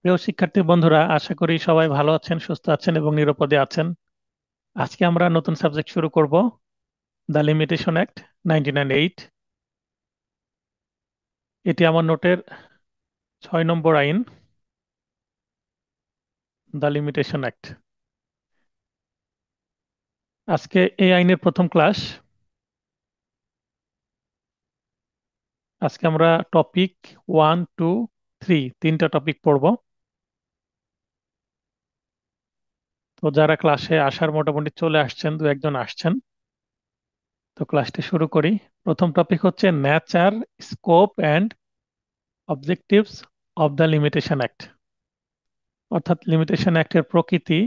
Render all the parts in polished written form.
প্রিয় শিক্ষার্থী বন্ধুরা, আশা করি সবাই ভালো আছেন, সুস্থ আছেন এবং নিরাপদে আছেন। আজকে আমরা নতুন সাবজেক্ট শুরু করব, দ্য লিমিটেশন অ্যাক্ট 1908। এটি আমার নোটের 6 নম্বর আইন, দ্য লিমিটেশন অ্যাক্ট। আজকে এই আইনের প্রথম ক্লাস। আজকে আমরা টপিক 1, 2, 3 তিনটা টপিক পড়ব। তো যারা ক্লাসে আসার মোটামুটি চলে আসছেন, দু একজন আসছেন, তো ক্লাসটি শুরু করি। প্রথম টপিক হচ্ছে nature, scope and objectives of the limitation act. অর্থাৎ লিমিটেশন অ্যাক্টের প্রকৃতি,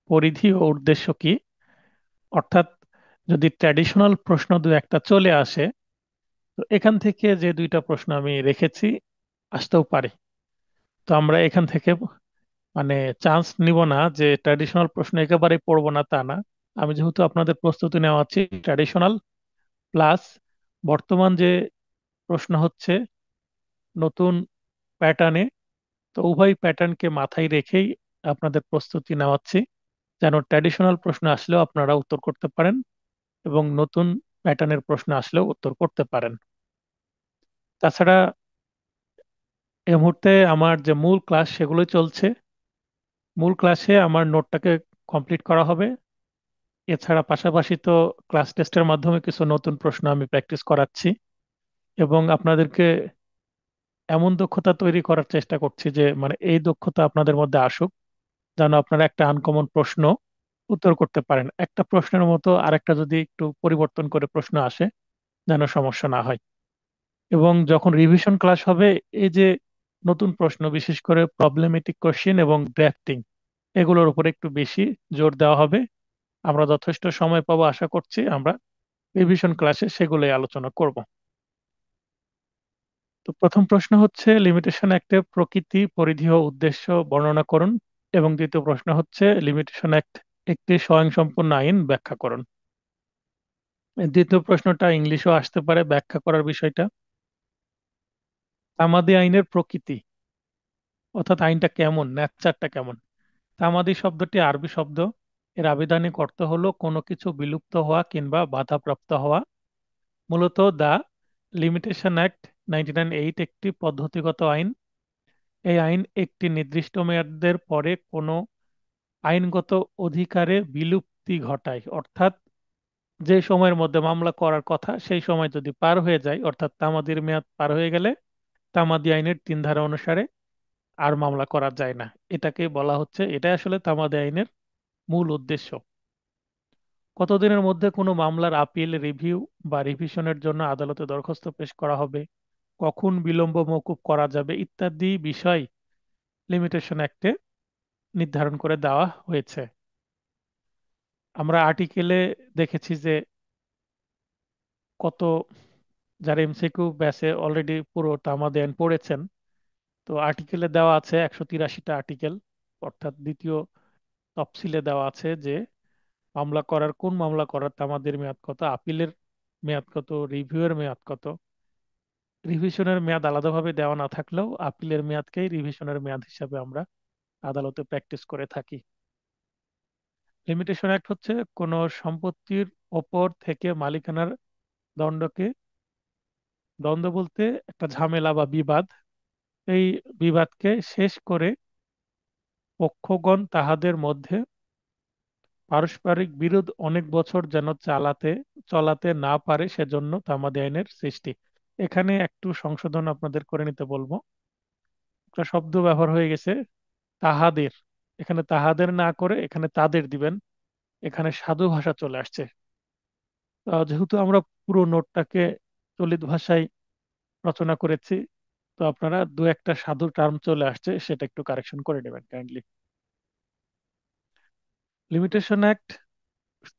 পরিধি ও উদ্দেশ্য কি। অর্থাৎ যদি ট্র্যাডিশনাল প্রশ্ন দু একটা চলে আসে, তো এখান থেকে যে দুইটা প্রশ্ন আমি রেখেছি আসতেও পারে। তো আমরা এখান থেকে মানে চান্স নিব না যে ট্র্যাডিশনাল প্রশ্ন একেবারে পড়বো না, তা না। আমি যেহেতু আপনাদের প্রস্তুতি নেওয়াচ্ছি ট্র্যাডিশনাল প্লাস বর্তমান যে প্রশ্ন হচ্ছে নতুন প্যাটার্নে, তো উভয় প্যাটার্নকে মাথায় রেখেই আপনাদের প্রস্তুতি নেওয়াচ্ছি, যেন ট্র্যাডিশনাল প্রশ্ন আসলেও আপনারা উত্তর করতে পারেন এবং নতুন প্যাটার্নের প্রশ্ন আসলেও উত্তর করতে পারেন। তাছাড়া এই মুহূর্তে আমার যে মূল ক্লাস সেগুলোই চলছে। মূল ক্লাসে আমার নোটটাকে কমপ্লিট করা হবে। এছাড়া পাশাপাশি তো ক্লাস টেস্টের মাধ্যমে কিছু নতুন প্রশ্ন আমি প্র্যাকটিস করাচ্ছি এবং আপনাদেরকে এমন দক্ষতা তৈরি করার চেষ্টা করছি যে মানে এই দক্ষতা আপনাদের মধ্যে আসুক, যেন আপনারা একটা আনকমন প্রশ্ন উত্তর করতে পারেন। একটা প্রশ্নের মতো আরেকটা যদি একটু পরিবর্তন করে প্রশ্ন আসে, যেন সমস্যা না হয়। এবং যখন রিভিশন ক্লাস হবে, এই যে নতুন প্রশ্ন, বিশেষ করে প্রবলেমেটিক কোশ্চেন এবং ড্রাফটিং, এগুলোর উপরে একটু বেশি জোর দেওয়া হবে। আমরা যথেষ্ট সময় পাবো আশা করছি, আমরা রিভিশন ক্লাসে সেগুলোই আলোচনা করব। তো প্রথম প্রশ্ন হচ্ছে লিমিটেশন অ্যাক্টের প্রকৃতি, পরিধি ও উদ্দেশ্য বর্ণনা করুন। এবং দ্বিতীয় প্রশ্ন হচ্ছে লিমিটেশন অ্যাক্ট একটি স্বয়ংসম্পূর্ণ আইন, ব্যাখ্যা করুন। এই দ্বিতীয় প্রশ্নটা ইংলিশেও আসতে পারে, ব্যাখ্যা করার বিষয়টা। তামাদি আইনের প্রকৃতি, অর্থাৎ আইনটা কেমন, ন্যাচারটা কেমন। তামাদি শব্দটি আরবি শব্দ। এর আবিধানিক অর্থ হলো কোনো কিছু বিলুপ্ত হওয়া কিংবা বাধাপ্রাপ্ত হওয়া। মূলত দা লিমিটেশন অ্যাক্ট 1908 একটি পদ্ধতিগত আইন। এই আইন একটি নির্দিষ্ট মেয়াদের পরে কোনো আইনগত অধিকারে বিলুপ্তি ঘটায়। অর্থাৎ যে সময়ের মধ্যে মামলা করার কথা সেই সময় যদি পার হয়ে যায়, অর্থাৎ তামাদির মেয়াদ পার হয়ে গেলে তামাদি আইনের 3 ধারা অনুসারে আর মামলা করা যায় না। এটাকে বলা হচ্ছে, এটা আসলে তামাদি আইনের মূল উদ্দেশ্য। কতদিনের মধ্যে কোনো মামলার আপিল, রিভিউ বা রিভিশনের জন্য আদালতে দরখাস্ত পেশ করা হবে, কখন বিলম্ব মওকুফ করা যাবে ইত্যাদি বিষয় লিমিটেশন অ্যাক্টে নির্ধারণ করে দেওয়া হয়েছে। আমরা আর্টিকেলে দেখেছি যে কত, যারা এমসিকিউ ব্যাচে অলরেডি পুরো তামাদি আইন পড়েছেন, তো আর্টিকেলে দেওয়া আছে 183টা আর্টিকেল। অর্থাৎ দ্বিতীয় তফসিলে দেওয়া আছে যে কোন মামলা করার তামাদির মেয়াদ কত, আপিলের মেয়াদ কত, রিভিউয়ের মেয়াদ কত। রিভিশনের মেয়াদ আলাদাভাবে দেওয়া না থাকলেও আপিলের মেয়াদকেই রিভিশনের মেয়াদ হিসাবে আমরা আদালতে প্র্যাকটিস করে থাকি। লিমিটেশন অ্যাক্ট হচ্ছে কোনো সম্পত্তির ওপর থেকে মালিকানার দণ্ডকে, দ্বন্দ্ব বলতে একটা ঝামেলা বা বিবাদ, এই বিবাদকে শেষ করে পক্ষগণ তাহাদের মধ্যে পারস্পরিক বিরোধ অনেক বছর যেন চলাতে না পারে সেজন্য তামাদি আইনের সৃষ্টি। এখানে একটু সংশোধন আপনাদের করে নিতে বলবো। একটা শব্দ ব্যবহার হয়ে গেছে তাহাদের, এখানে তাহাদের না করে এখানে তাদের দিবেন। এখানে সাধু ভাষা চলে আসছে। যেহেতু আমরা পুরো নোটটাকে চলিত ভাষায় রচনা করেছি, তো আপনারা দু একটা সাধু টার্ম চলে আসছে, সেটা একটু কারেকশন করে নেবেন কাইন্ডলি। লিমিটেশন অ্যাক্ট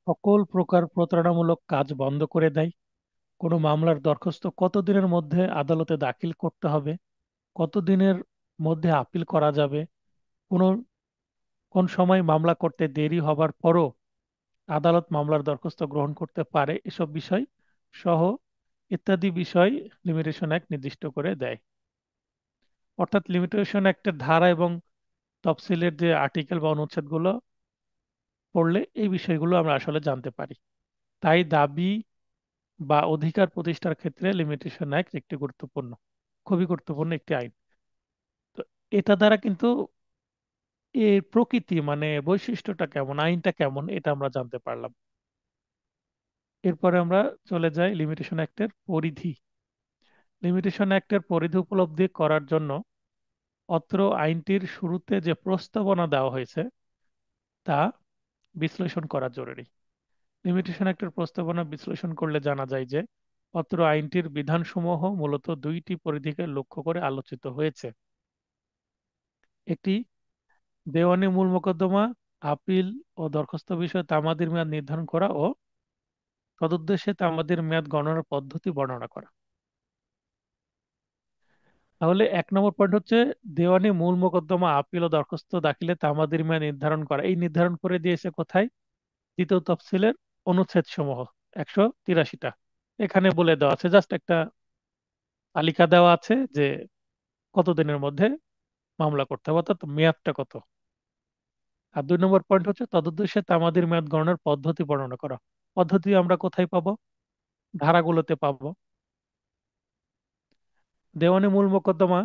সকল প্রকার প্রতারণামূলক কাজ বন্ধ করে দেয়। কোনো মামলার দরখাস্ত কতদিনের মধ্যে আদালতে দাখিল করতে হবে, কতদিনের মধ্যে আপিল করা যাবে, কোন কোন সময় মামলা করতে দেরি হবার পরও আদালত মামলার দরখাস্ত গ্রহণ করতে পারে, এসব বিষয় সহ ইত্যাদি বিষয় লিমিটেশন অ্যাক্ট নির্দিষ্ট করে দেয়। অর্থাৎ লিমিটেশন অ্যাক্টের ধারা এবং তফসিলের যে আর্টিকেল বা অনুচ্ছেদগুলো পড়লে এই বিষয়গুলো আমরা আসলে জানতে পারি। তাই দাবি বা অধিকার প্রতিষ্ঠার ক্ষেত্রে লিমিটেশন অ্যাক্ট একটি গুরুত্বপূর্ণ, খুবই গুরুত্বপূর্ণ একটি আইন। তো এটা দ্বারা কিন্তু এর প্রকৃতি মানে বৈশিষ্ট্যটা কেমন, আইনটা কেমন, এটা আমরা জানতে পারলাম। এরপরে আমরা চলে যাই লিমিটেশন অ্যাক্টের পরিধি। লিমিটেশন অ্যাক্টের পরিধি উপলব্ধি করার জন্য অত্র আইনটির শুরুতে যে প্রস্তাবনা দেওয়া হয়েছে তা বিশ্লেষণ করা জরুরি। লিমিটেশন অ্যাক্টের প্রস্তাবনা বিশ্লেষণ করলে জানা যায় যে অত্র আইনটির বিধানসমূহ মূলত দুইটি পরিধিকে লক্ষ্য করে আলোচিত হয়েছে। একটি দেওয়ানি মূল মোকদ্দমা, আপিল ও দরখাস্ত বিষয়ে তামাদির মেয়াদ নির্ধারণ করা ও তদুদ্দেশ্যে তামাদির মেয়াদ গণনার পদ্ধতি বর্ণনা করা। তাহলে 1 নম্বর পয়েন্ট হচ্ছে দেওয়ানি মূল মোকদ্দমা, আপিল ও দরখাস্ত দাখিলে তামাদির মেয়াদ নির্ধারণ করা। এই নির্ধারণ করে দিয়েছে কোথায়? দ্বিতীয় তফসিলের অনুচ্ছেদ সমূহ 183টা। এখানে বলে দেওয়া আছে, জাস্ট একটা তালিকা দেওয়া আছে যে কতদিনের মধ্যে মামলা করতে হবে, অর্থাৎ মেয়াদটা কত। আর 2 নম্বর পয়েন্ট হচ্ছে তদুদ্দেশ্যে তামাদির মেয়াদ গণনার পদ্ধতি বর্ণনা করা। পদ্ধতি আমরা কোথায় পাবো? ধারাগুলোতে পাবো। দেওয়ানি মূল মোকদ্দমা,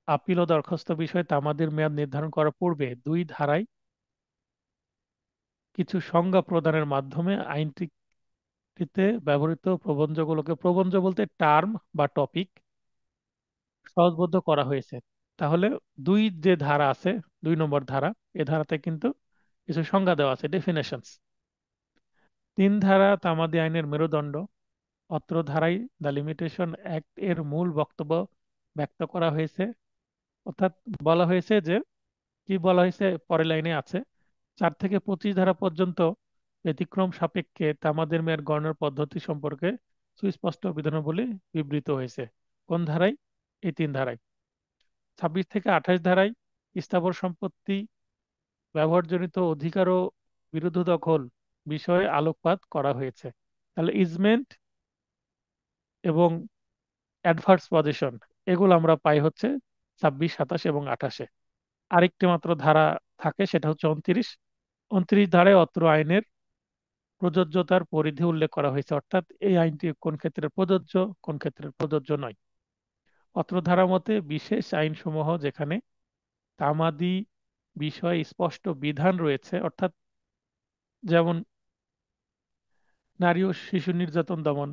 আপিল ও দরখাস্ত বিষয়ে তামাদির মেয়াদ নির্ধারণ করার পূর্বে দুই ধারায় কিছু সংজ্ঞা প্রদানের মাধ্যমে আইনটিতে ব্যবহৃত প্রবঞ্চগুলোকে, প্রবঞ্চ বলতে টার্ম বা টপিক, সহজবোধ্য করা হয়েছে। তাহলে যে ধারা আছে, 2 নম্বর ধারা, এ ধারাতে কিন্তু কিছু সংজ্ঞা দেওয়া আছে, ডেফিনেশনস। 3 ধারা তামাদি আইনের মেরুদণ্ড। অত্র ধারায় দ্য লিমিটেশন অ্যাক্ট এর মূল বক্তব্য ব্যক্ত করা হয়েছে। অর্থাৎ বলা হয়েছে যে, কি বলা হয়েছে পরের লাইনে আছে, 4 থেকে 25 ধারা পর্যন্ত ব্যতিক্রম সাপেক্ষে তামাদের মেয়াদ গণনার পদ্ধতি সম্পর্কে সুস্পষ্ট বিধানাবলী বিবৃত হয়েছে। কোন ধারায়? এই 3 ধারায়। 26 থেকে 28 ধারায় স্থাবর সম্পত্তি ব্যবহারজনিত অধিকার ও বিরুদ্ধ দখল বিষয়ে আলোকপাত করা হয়েছে। তাহলে ইজমেন্ট এবং অ্যাডভার্স পজিশন, এগুলো আমরা পাই হচ্ছে 26, 27 এবং 28-এ। আরেকটি মাত্র ধারা থাকে, সেটা হচ্ছে 29। 29 ধারায় অত্র আইনের প্রযোজ্যতার পরিধি উল্লেখ করা হয়েছে, অর্থাৎ এই আইনটি কোন ক্ষেত্রে প্রযোজ্য, কোন ক্ষেত্রে প্রযোজ্য নয়। অত্র ধারা মতে বিশেষ আইনসমূহ যেখানে তামাদি বিষয়ে স্পষ্ট বিধান রয়েছে, অর্থাৎ যেমন নারী ও শিশু নির্যাতন দমন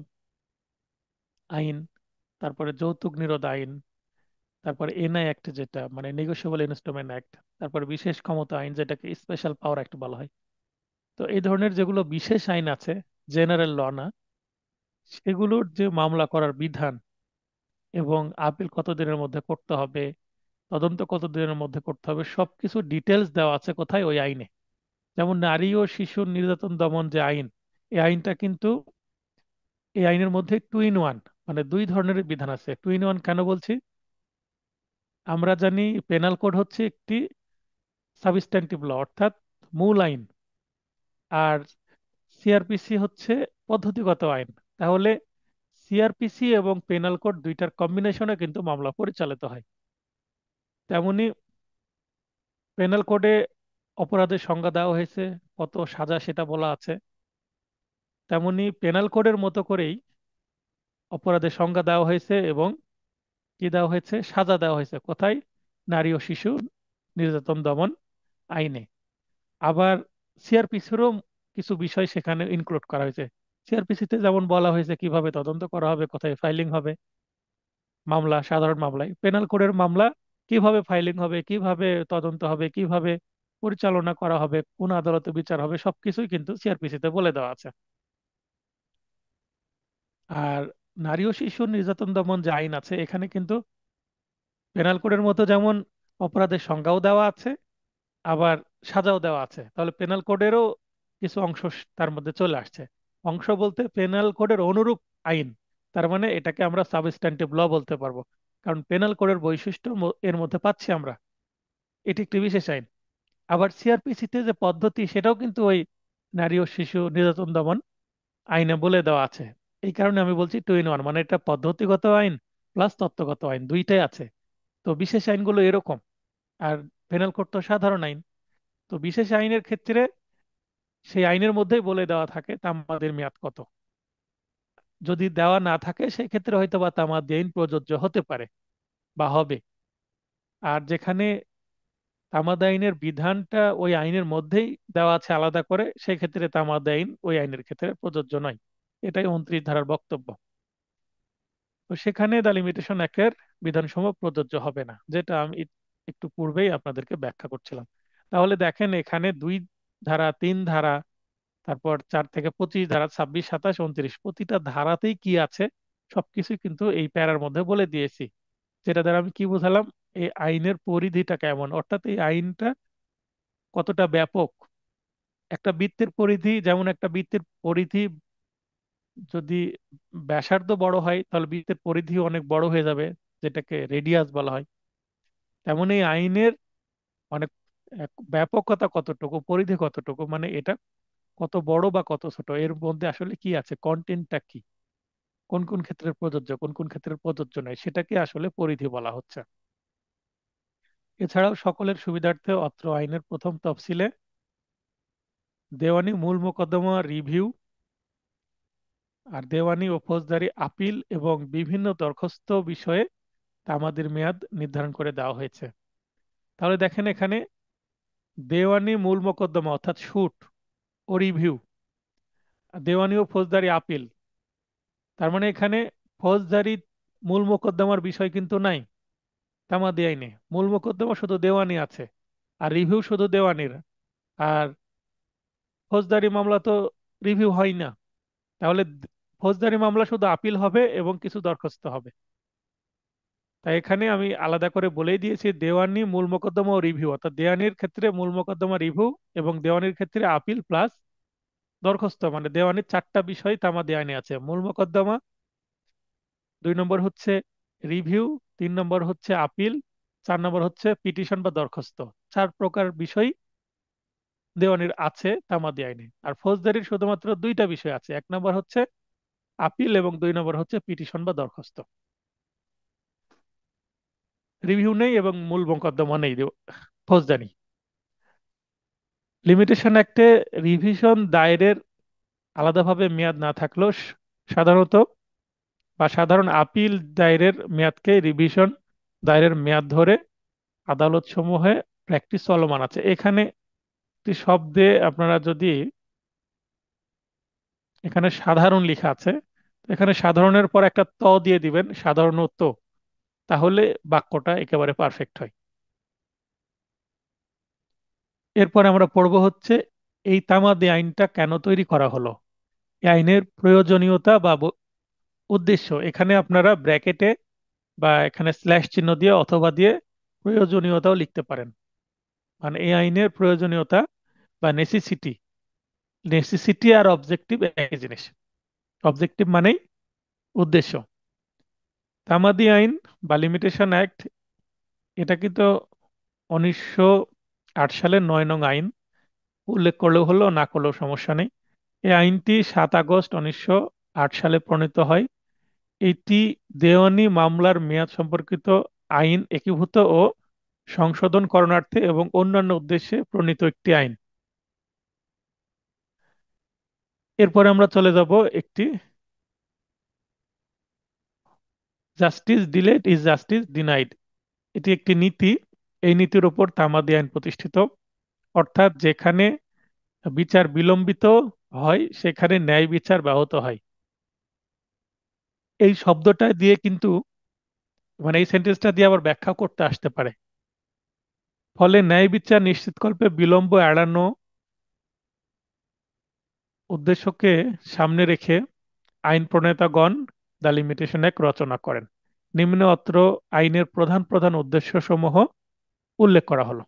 আইন, তারপরে যৌতুক নিরোধ আইন, তারপরে এনআই অ্যাক্ট যেটা মানে নেগোশিয়েবল ইনস্ট্রুমেন্ট অ্যাক্ট, তারপরে বিশেষ ক্ষমতা আইন যেটাকে স্পেশাল পাওয়ার অ্যাক্ট বলা হয়। তো এই ধরনের যেগুলো বিশেষ আইন আছে, জেনারেল ল না, সেগুলোর যে মামলা করার বিধান এবং আপিল কতদিনের মধ্যে করতে হবে, তদন্ত কতদিনের মধ্যে করতে হবে, সবকিছু ডিটেলস দেওয়া আছে কোথায়? ওই আইনে। যেমন নারী ও শিশুর নির্যাতন দমন যে আইন, এই আইনটা কিন্তু এই আইনের মধ্যে 2 in 1, মানে 2 ধরনের বিধান আছে। 2 in 1 কেন বলছি? আমরা জানি পেনাল কোড হচ্ছে একটি সাবস্ট্যান্টিভ ল, অর্থাৎ মূল আইন, আর সিআরপিসি হচ্ছে পদ্ধতিগত আইন। তাহলে সিআরপিসি এবং পেনাল কোড দুইটার কম্বিনেশনে কিন্তু মামলা পরিচালিত হয়। তেমনি পেনাল কোডে অপরাধের সংজ্ঞা দেওয়া হয়েছে, কত সাজা সেটা বলা আছে। তেমনি পেনাল কোডের মতো করেই অপরাধের সংজ্ঞা দেওয়া হয়েছে এবং কি দেওয়া হয়েছে? সাজা দেওয়া হয়েছে কোথায়? নারী ও শিশু নির্যাতন দমন আইনে। আবার সিআরপিসিরও কিছু বিষয় সেখানে ইনক্লুড করা হয়েছে। সিআরপিসিতে যেমন বলা হয়েছে কিভাবে তদন্ত করা হবে, কোথায় ফাইলিং হবে মামলা, সাধারণ মামলায়। পেনাল কোডের মামলা কিভাবে ফাইলিং হবে, কিভাবে তদন্ত হবে, কিভাবে পরিচালনা করা হবে, কোন আদালতে বিচার হবে, সবকিছুই কিন্তু সিআরপিসিতে বলে দেওয়া আছে। আর নারী ও শিশু নির্যাতন দমন যে আইন আছে, এখানে কিন্তু পেনাল কোডের মতো যেমন অপরাধের সংজ্ঞাও দেওয়া আছে, আবার সাজাও দেওয়া আছে। তাহলে পেনাল কোডেরও কিছু অংশ তার মধ্যে চলে আসছে। অংশ বলতে পেনাল কোডের অনুরূপ আইন, তার মানে এটাকে আমরা সাবস্ট্যান্টিভ ল বলতে পারবো, কারণ পেনাল কোডের বৈশিষ্ট্য এর মধ্যে পাচ্ছি আমরা। এটি একটি বিশেষ আইন। আবার সিআরপিসিতে যে পদ্ধতি, সেটাও কিন্তু ওই নারী ও শিশু নির্যাতন দমন আইনে বলে দেওয়া আছে। এই কারণে আমি বলছি 2 in 1, মানে এটা পদ্ধতিগত আইন প্লাস তত্ত্বগত আইন দুইটাই আছে। তো বিশেষ আইনগুলো এরকম, আর পেনাল কোড তো সাধারণ আইন। তো বিশেষ আইনের ক্ষেত্রে সেই আইনের মধ্যেই বলে দেওয়া থাকে তামাদির মেয়াদ কত। যদি দেওয়া না থাকে সেই ক্ষেত্রে হয়তো বা তামাদি আইন প্রযোজ্য হতে পারে বা হবে। আর যেখানে তামাদি আইনের বিধানটা ওই আইনের মধ্যেই দেওয়া আছে আলাদা করে, সেই ক্ষেত্রে তামাদি আইন ওই আইনের ক্ষেত্রে প্রযোজ্য নয়। এটাই 29 ধারার বক্তব্য। তো সেখানে দ্য লিমিটেশন অ্যাক্টের বিধানসমূহ প্রযোজ্য হবে না, যেটা আমি একটু পূর্বেই আপনাদেরকে ব্যাখ্যা করছিলাম। তাহলে দেখেন এখানে 2 ধারা, 3 ধারা, তারপর 4 থেকে 25 ধারা, 26, 27, 29, প্রতিটা ধারাতেই কি আছে সবকিছুই কিন্তু এই প্যারার মধ্যে বলে দিয়েছি। যেটা দ্বারা আমি কি বোঝালাম, এই আইনের পরিধিটা কেমন, অর্থাৎ এই আইনটা কতটা ব্যাপক। একটা বৃত্তের পরিধি, যেমন একটা বৃত্তের পরিধি যদি ব্যাসার্ধ বড় হয় তাহলে বৃত্তের পরিধি অনেক বড় হয়ে যাবে, যেটাকে রেডিয়াস বলা হয়। তেমন এই আইনের অনেক ব্যাপকতা কতটুকু, পরিধি কতটুকু, মানে এটা কত বড় বা কত ছোট, এর মধ্যে আসলে কি আছে, কন্টেন্টটা কি, কোন কোন ক্ষেত্রে প্রযোজ্য, কোন কোন ক্ষেত্রে প্রযোজ্য নয়, সেটাকে আসলে পরিধি বলা হচ্ছে। এছাড়াও সকলের সুবিধার্থে অত্র আইনের প্রথম তফসিলে দেওয়ানি মূল মোকদ্দমা রিভিউ আর দেওয়ানি ও ফৌজদারি আপিল এবং বিভিন্ন দরখাস্ত বিষয়ে তামাদির মেয়াদ নির্ধারণ করে দেওয়া হয়েছে। তাহলে দেখেন এখানে দেওয়ানি মূল মোকদ্দমা অর্থাৎ শুট ও রিভিউ, দেওয়ানি ও ফৌজদারি আপিল, তার মানে এখানে ফৌজদারি মূল মোকদ্দমার বিষয় কিন্তু নাই তামাদি আইনে। মূল মোকদ্দমা শুধু দেওয়ানি আছে, আর রিভিউ শুধু দেওয়ানির। আর ফৌজদারি মামলা তো রিভিউ হয় না। তাহলে ফৌজদারি মামলা শুধু আপিল হবে এবং কিছু দরখাস্ত হবে। তাই এখানে আমি আলাদা করে বলেই দিয়েছি দেওয়ানি মূল মোকদ্দমা ও রিভিউ, অর্থাৎ দেওয়ানির ক্ষেত্রে মূল মোকদ্দমা রিভিউ এবং দেওয়ানির ক্ষেত্রে আপিল প্লাস দরখাস্ত, মানে দেওয়ানির 4টা বিষয় তামাদি আইনে আছে: মূল মোকদ্দমা, 2 নম্বর হচ্ছে রিভিউ, 3 নম্বর হচ্ছে আপিল, 4 নম্বর হচ্ছে পিটিশন বা দরখাস্ত। 4 প্রকার বিষয় দেওয়ানির আছে তামাদি আইনে। আর ফৌজদারির শুধুমাত্র 2টা বিষয় আছে, 1 নম্বর হচ্ছে আপিল এবং 2 নম্বর হচ্ছে পিটিশন বা দরখাস্ত। রিভিউ নেই এবং মূল মোকদ্দমা নেই ফৌজদারি। লিমিটেশন অ্যাক্টে রিভিশন দায়েরের আলাদাভাবে মেয়াদ না থাকলেও সাধারণত বা সাধারণ আপিল দায়েরের মেয়াদকে রিভিশন দায়েরের মেয়াদ ধরে আদালত সমূহে প্র্যাকটিস চলমান আছে। এখানে একটি শব্দে আপনারা যদি, এখানে সাধারণ লেখা আছে, এখানে সাধারণের পর একটা ত দিয়ে দিবেন, সাধারণত, তাহলে বাক্যটা একেবারে পারফেক্ট হয়। এরপর আমরা পড়ব হচ্ছে এই তামাদি আইনটা কেন তৈরি করা হলো, এই আইনের প্রয়োজনীয়তা বা উদ্দেশ্য। এখানে আপনারা ব্র্যাকেটে বা এখানে স্ল্যাশ চিহ্ন দিয়ে অথবা দিয়ে প্রয়োজনীয়তাও লিখতে পারেন। মানে এই আইনের প্রয়োজনীয়তা বা নেসেসিটি, নেসেসিটি আর অবজেক্টিভ একই জিনিস। অবজেক্টিভ মানেই উদ্দেশ্য। তামাদি আইন বা লিমিটেশন অ্যাক্ট, এটা কিন্তু 1908 সালের 9 নং আইন। উল্লেখ করলেও হলো, না করলেও সমস্যা নেই। এই আইনটি 7 আগস্ট 1908 সালে প্রণীত হয়। এটি দেওয়ানি মামলার মেয়াদ সম্পর্কিত আইন একীভূত ও সংশোধন করণার্থে এবং অন্যান্য উদ্দেশ্যে প্রণীত একটি আইন। এরপরে আমরা চলে যাব একটি, justice delayed is justice denied, এটি একটি নীতি। এই নীতির উপর তামাদি আইন প্রতিষ্ঠিত। অর্থাৎ যেখানে বিচার বিলম্বিত হয় সেখানে ন্যায় বিচার ব্যাহত হয়। এই শব্দটা দিয়ে কিন্তু, মানে এই সেন্টেন্সটা দিয়ে আবার ব্যাখ্যা করতে আসতে পারে। ফলে ন্যায় বিচার নিশ্চিতকল্পে বিলম্ব এড়ানো উদ্দেশ্যকে সামনে রেখে আইন প্রণেতাগণ দ্য লিমিটেশন অ্যাক্ট রচনা করেন। নিম্নে অত্র আইনের প্রধান প্রধান উদ্দেশ্য সমূহ উল্লেখ করা হলো।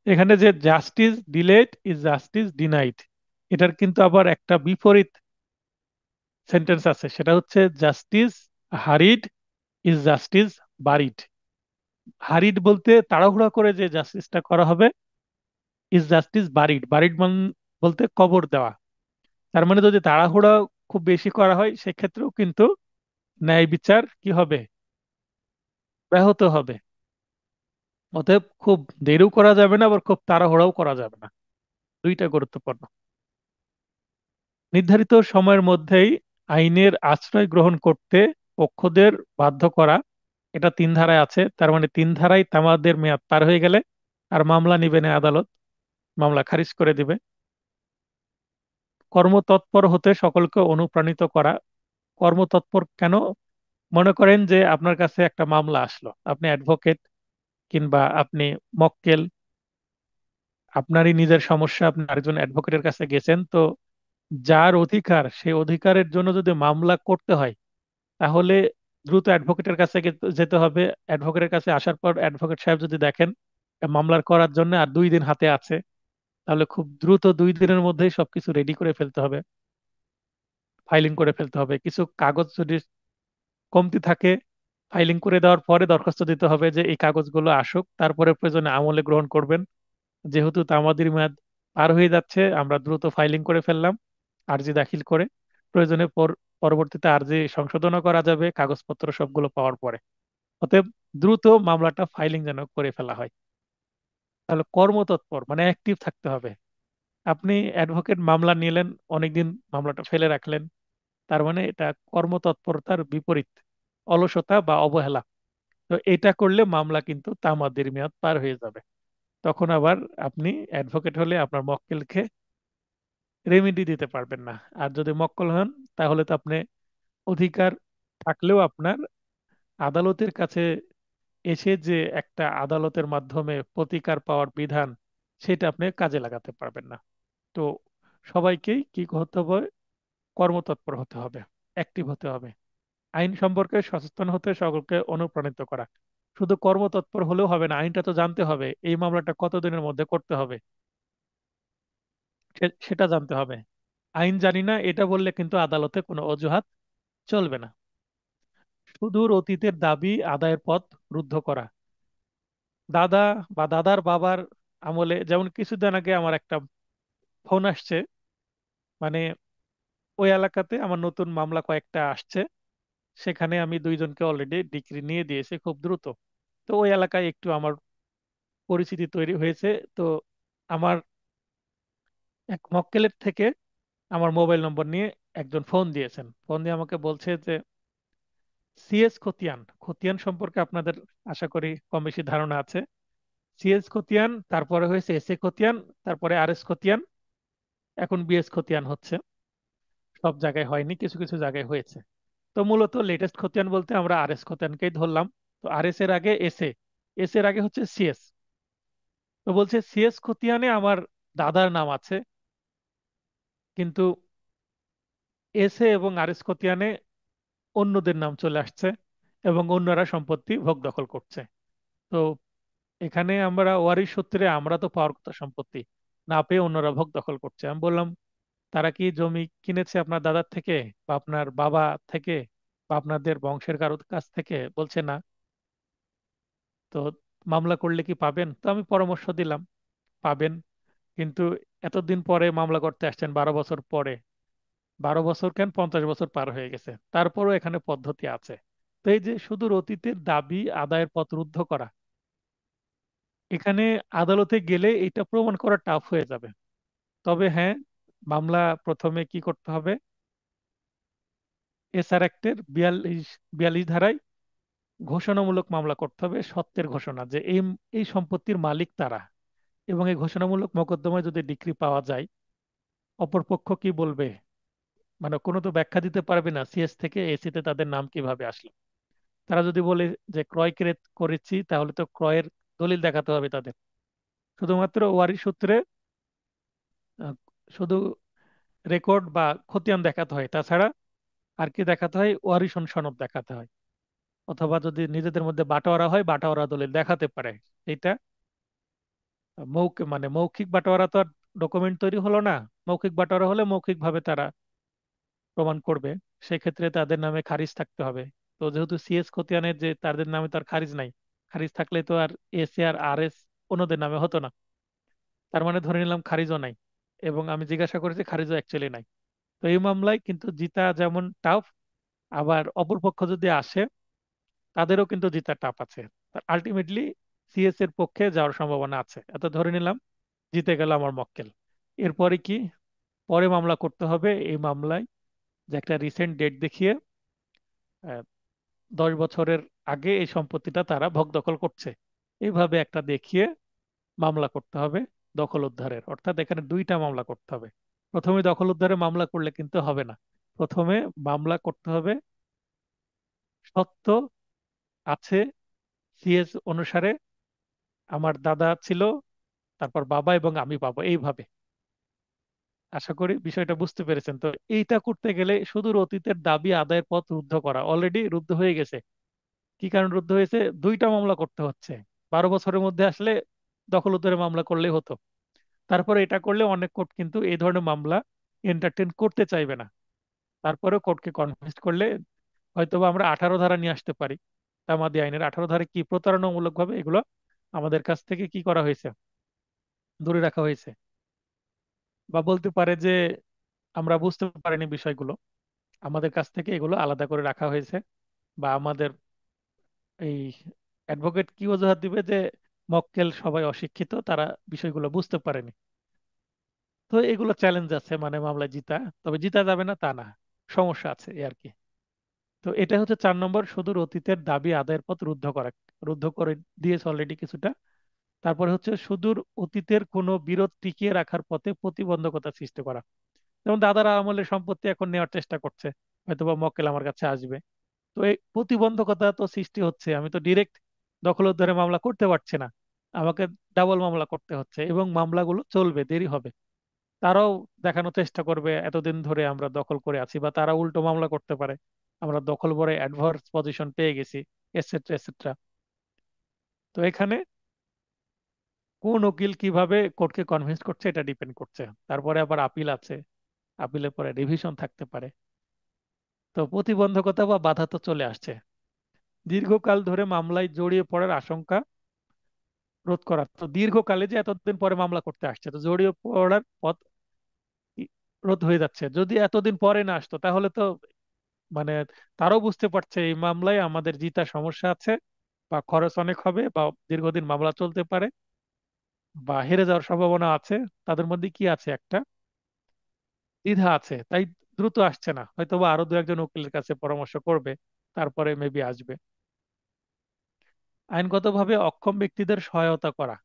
এখানে যে justice delayed is justice denied, এটার কিন্তু আবার একটা বিপরীত সেন্টেন্স আছে, সেটা হচ্ছে জাস্টিস হারিড ইজ জাস্টিস বারিড। হারিড বলতে তাড়াহুড়া করে যে জাস্টিসটা করা হবে, ইজ জাস্টিস বারিড, বারিড বলতে কবর দেওয়া। তার মানে যদি তাড়াহুড়া খুব বেশি করা হয় সেক্ষেত্রেও কিন্তু ন্যায় বিচার কি হবে? ব্যাহত হবে। অতএব খুব দেরিও করা যাবে না, আবার খুব তাড়াহুড়াও করা যাবে না। দুইটা গুরুত্বপূর্ণ। নির্ধারিত সময়ের মধ্যেই আইনের আশ্রয় গ্রহণ করতে পক্ষদের বাধ্য করা, এটা তিন ধারায় আছে। তার মানে তিন ধারায় তামাদের মেয়াদ পার হয়ে গেলে আর মামলা নিবে না আদালত, মামলা খারিজ করে দিবে। কর্মতৎপর হতে সকলকে অনুপ্রাণিত করা। কর্মতৎপর কেন? মনে করেন যে আপনার কাছে একটা মামলা আসলো, আপনি অ্যাডভোকেট কিংবা আপনি মক্কেল, আপনারই নিজের সমস্যা, আপনি আরেকজন অ্যাডভোকেটের কাছে গেছেন, তো যার অধিকার সেই অধিকারের জন্য যদি মামলা করতে হয় তাহলে দ্রুত অ্যাডভোকেটের কাছে যেতে হবে। অ্যাডভোকেটের কাছে আসার পর অ্যাডভোকেট সাহেব যদি দেখেন মামলার করার জন্য আর 2 দিন হাতে আছে, তাহলে খুব দ্রুত 2 দিনের মধ্যেই সবকিছু রেডি করে ফেলতে হবে, ফাইলিং করে ফেলতে হবে। কিছু কাগজ যদি কমতি থাকে, ফাইলিং করে দেওয়ার পরে দরখাস্ত দিতে হবে যে এই কাগজগুলো আসুক, তারপরে প্রয়োজনে আমলে গ্রহণ করবেন। যেহেতু তামাদির মেয়াদ পার হয়ে যাচ্ছে, আমরা দ্রুত ফাইলিং করে ফেললাম আর্জি দাখিল করে। প্রয়োজনে পরবর্তীতে আর্জি সংশোধনও করা যাবে কাগজপত্র সবগুলো পাওয়ার পরে। অতএব দ্রুত মামলাটা ফাইলিং যেন করে ফেলা হয়। তাহলে কর্মতৎপর মানে অ্যাক্টিভ থাকতে হবে। আপনি অ্যাডভোকেট মামলা নিলেন, অনেকদিন মামলাটা ফেলে রাখলেন, তার মানে এটা কর্মতৎপরতার বিপরীত, অলসতা বা অবহেলা। তো এটা করলে মামলা কিন্তু তামাদির মেয়াদ পার হয়ে যাবে। তখন আবার আপনি অ্যাডভোকেট হলে আপনার মক্কেলকে রেমেডি দিতে পারবেন না। আর যদি মক্কেল হন তাহলে তো আপনি অধিকার থাকলেও আপনার আদালতের কাছে এসে যে একটা আদালতের মাধ্যমে প্রতিকার পাওয়ার বিধান, সেটা আপনি কাজে লাগাতে পারবেন না। তো সবাইকেই কি হতে হবে? কর্মতৎপর হতে হবে, অ্যাক্টিভ হতে হবে। আইন সম্পর্কে সচেতন হতে সকলকে অনুপ্রাণিত করা। শুধু কর্মতৎপর হলেও হবে না, আইনটা তো জানতে হবে, এই মামলাটা কতদিনের মধ্যে করতে হবে সেটা জানতে হবে। আইন জানি না এটা বললে কিন্তু আদালতে কোনো অজুহাত চলবে না। সুদূর অতীতের দাবি আদায়ের পথ রুদ্ধ করা। দাদা বা দাদার বাবার আমলে, যেমন কিছুদিন আগে আমার একটা ফোন আসছে, মানে ওই এলাকাতে আমার নতুন মামলা কয়েকটা আসছে, সেখানে আমি দুইজনকে অলরেডি ডিগ্রি নিয়ে দিয়েছি খুব দ্রুত। তো ওই এলাকায় একটু আমার পরিচিতি তৈরি হয়েছে। তো আমার এক মক্কেলের থেকে আমার মোবাইল নম্বর নিয়ে একজন ফোন দিয়েছেন, ফোন দিয়ে আমাকে বলছে যে সিএস খতিয়ান, খতিয়ান সম্পর্কে আপনাদের আশা করি কম বেশি ধারণা আছে। সিএস খতিয়ান, তারপরে হয়েছে এসএ খতিয়ান, তারপরে আরএস খতিয়ান, এখন বিএস খতিয়ান হচ্ছে। সব জায়গায় হয়নি, কিছু কিছু জায়গায় হয়েছে। তো মূলত লেটেস্ট খতিয়ান বলতে আমরা আরএস খতিয়ানকেই ধরলাম। তো আরএস এর আগে এসএ, এস এর আগে হচ্ছে সিএস। তো বলছে সিএস খতিয়ানে আমার দাদার নাম আছে, কিন্তু এসএ এবং আরএস খতিয়ানে অন্যদের নাম চলে আসছে এবং অন্যরা সম্পত্তি ভোগ দখল করছে। তো এখানে আমরা ওয়ারিশ সূত্রে আমরা তো পাওয়ার কথা সম্পত্তি, না পেয়ে অন্যরা ভোগ দখল করছে। আমি বললাম তারা কি জমি কিনেছে আপনার দাদার থেকে বা আপনার বাবা থেকে বা আপনাদের বংশের কারোর কাছ থেকে? বলছে না। তো মামলা করলে কি পাবেন? তো আমি পরামর্শ দিলাম পাবেন, কিন্তু এতদিন পরে মামলা করতে আসছেন, 12 বছর পরে। 12 বছর কেন, 50 বছর পার হয়ে গেছে, তারপরও এখানে পদ্ধতি আছে। তো এই যে শুধু অতীতের দাবি আদায়ের পথ রুদ্ধ করা, এখানে আদালতে গেলে এটা প্রমাণ করা টাফ হয়ে যাবে। তবে হ্যাঁ, মামলা প্রথমে কি করতে হবে? এসআর অ্যাক্টের 42 ধারায় ঘোষণামূলক মামলা করতে হবে, সত্যের ঘোষণা যে এই এই সম্পত্তির মালিক তারা। এবং এই ঘোষণামূলক মোকদ্দমায় যদি ডিক্রি পাওয়া যায়, অপরপক্ষ কি বলবে? মানে কোনো তো ব্যাখ্যা দিতে পারবে না সিএস থেকে এসিতে তাদের নাম কিভাবে আসলো। তারা যদি বলে যে ক্রয় করেছি, তাহলে তো ক্রয়ের দলিল দেখাতে হবে তাদের। শুধুমাত্র ওয়ারি সূত্রে আহ, শুধু রেকর্ড বা খতিয়ান দেখাতে হয়, তাছাড়া আর কি দেখাতে হয়? ওয়ারিশন সনদ দেখাতে হয়। অথবা যদি নিজেদের মধ্যে বাটোয়ারা হয়, বাটোয়ারা দলিল দেখাতে পারে। এটা মানে মৌখিক বাটোয়ারা তো আর ডকুমেন্ট তৈরি হলো না। মৌখিক বাটোয়ারা হলে মৌখিক ভাবে তারা প্রমাণ করবে, সেক্ষেত্রে তাদের নামে খারিজ থাকতে হবে। তো যেহেতু সিএস খতিয়ানের যে তাদের নামে তো আর খারিজ নাই, খারিজ থাকলে তো আর S A R R S অন্যদের নামে হতো না। তার মানে ধরে নিলাম খারিজও নাই, এবং আমি জিজ্ঞাসা করেছি খারিজও অ্যাকচুয়ালি নাই। তো এই মামলায় কিন্তু জিতা যেমন টাফ, আবার অপরপক্ষ যদি আসে তাদেরও কিন্তু জিতা টাফ আছে। আলটিমেটলি সিএস এর পক্ষে যাওয়ার সম্ভাবনা আছে, এত ধরে নিলাম জিতে গেল আমার মক্কেল। এরপরে কি? পরে মামলা করতে হবে। এই মামলায় যে একটা রিসেন্ট ডেট দেখিয়ে 10 বছরের আগে এই সম্পত্তিটা তারা ভোগ দখল করছে, এইভাবে একটা দেখিয়ে মামলা করতে হবে দখল উদ্ধারের। অর্থাৎ এখানে দুইটা মামলা করতে হবে। প্রথমে দখল উদ্ধারের মামলা করলে কিন্তু হবে না, প্রথমে মামলা করতে হবে সত্য আছে সিএস অনুসারে, আমার দাদা ছিল, তারপর বাবা এবং আমি পাবো, এইভাবে। আশা করি বিষয়টা বুঝতে পেরেছেন। তো এইটা করতে গেলে সুদূর অতীতের দাবি আদায়ের পথ রুদ্ধ করা, অলরেডি রুদ্ধ হয়ে গেছে। কি কারণ রুদ্ধ হয়েছে? দুইটা মামলা করতে হচ্ছে। 12 বছরের মধ্যে আসলে দখল উদ্ধারের মামলা করলেই হতো। তারপরে এটা করলে অনেক কোর্ট কিন্তু এই ধরনের মামলা এন্টারটেন করতে চাইবে না। তারপরে কোর্টকে কনভিন্স করলে হয়তোবা আমরা 18 ধারা নিয়ে আসতে পারি। তামাদি আইনের 18 ধারা কি প্রতারণামূলক ভাবে এগুলো আমাদের কাছ থেকে কি করা হয়েছে, দূরে রাখা হয়েছে। বা বলতে পারে যে আমরা বুঝতে পারিনি বিষয়গুলো, আমাদের কাছ থেকে এগুলো আলাদা করে রাখা হয়েছে। বা আমাদের এই অ্যাডভোকেট কি অজুহাত দিবে যে মক্কেল সবাই অশিক্ষিত, তারা বিষয়গুলো বুঝতে পারেনি। তো এগুলো চ্যালেঞ্জ আছে মানে মামলায় জিতা, তবে জিতা যাবে না তা না, সমস্যা আছে এই আর কি। তো এটা হচ্ছে 4 নম্বর, সুদূর অতীতের দাবি আদায়ের পথ রুদ্ধ করা। রুদ্ধ করে দিয়েছে অলরেডি কিছুটা। তারপরে হচ্ছে সুদূর অতীতের কোনো বিরোধ টিকিয়ে রাখার পথে প্রতিবন্ধকতা সৃষ্টি করা। যেমন দাদারা আমলের সম্পত্তি এখন নেওয়ার চেষ্টা করছে, হয়তোবা মক্কেল আমার কাছে আসবে। তো এই প্রতিবন্ধকতা তো সৃষ্টি হচ্ছে, আমি তো ডিরেক্ট দখল উদ্ধারে মামলা করতে পারছি না, আমাকে ডাবল মামলা করতে হচ্ছে এবং মামলাগুলো চলবে, দেরি হবে। তারাও দেখানোর চেষ্টা করবে এতদিন ধরে আমরা দখল করে আছি, বা তারা উল্টো মামলা করতে পারে আমরা দখল করে অ্যাডভার্স পজিশন পেয়ে গেছি, এটসেট্রা এটসেট্রা। তো এখানে কোন উকিল কিভাবে কোর্টকে কনভিন্স করছে এটা ডিপেন্ড করছে। তারপরে আবার আপিল আছে, আপিলের পরে রিভিশন থাকতে পারে। তো প্রতিবন্ধকতা বা বাধা তো চলে আসছে। দীর্ঘকাল ধরে মামলায় জড়িয়ে পড়ার আশঙ্কা রোধ করা। তো দীর্ঘকালে যে এতদিন পরে মামলা করতে আসছে, তো জড়িয়ে পড়ার পথ রোধ হয়ে যাচ্ছে। যদি এতদিন পরে না আসতো তাহলে তো মানে তারাও বুঝতে পারছে এই মামলায় আমাদের জিতার সমস্যা আছে, বা খরচ অনেক হবে, বা দীর্ঘদিন মামলা চলতে পারে, বা হেরে যাওয়ার সম্ভাবনা আছে। তাদের মধ্যে কি আছে? একটা দ্বিধা আছে, তাই দ্রুত আসছে না। হয়তো বা আরো দু একজন উকিলের কাছে পরামর্শ করবে, তারপরে মেবি আসবে। আইনগতভাবে অক্ষম ব্যক্তিদের সহায়তা করা।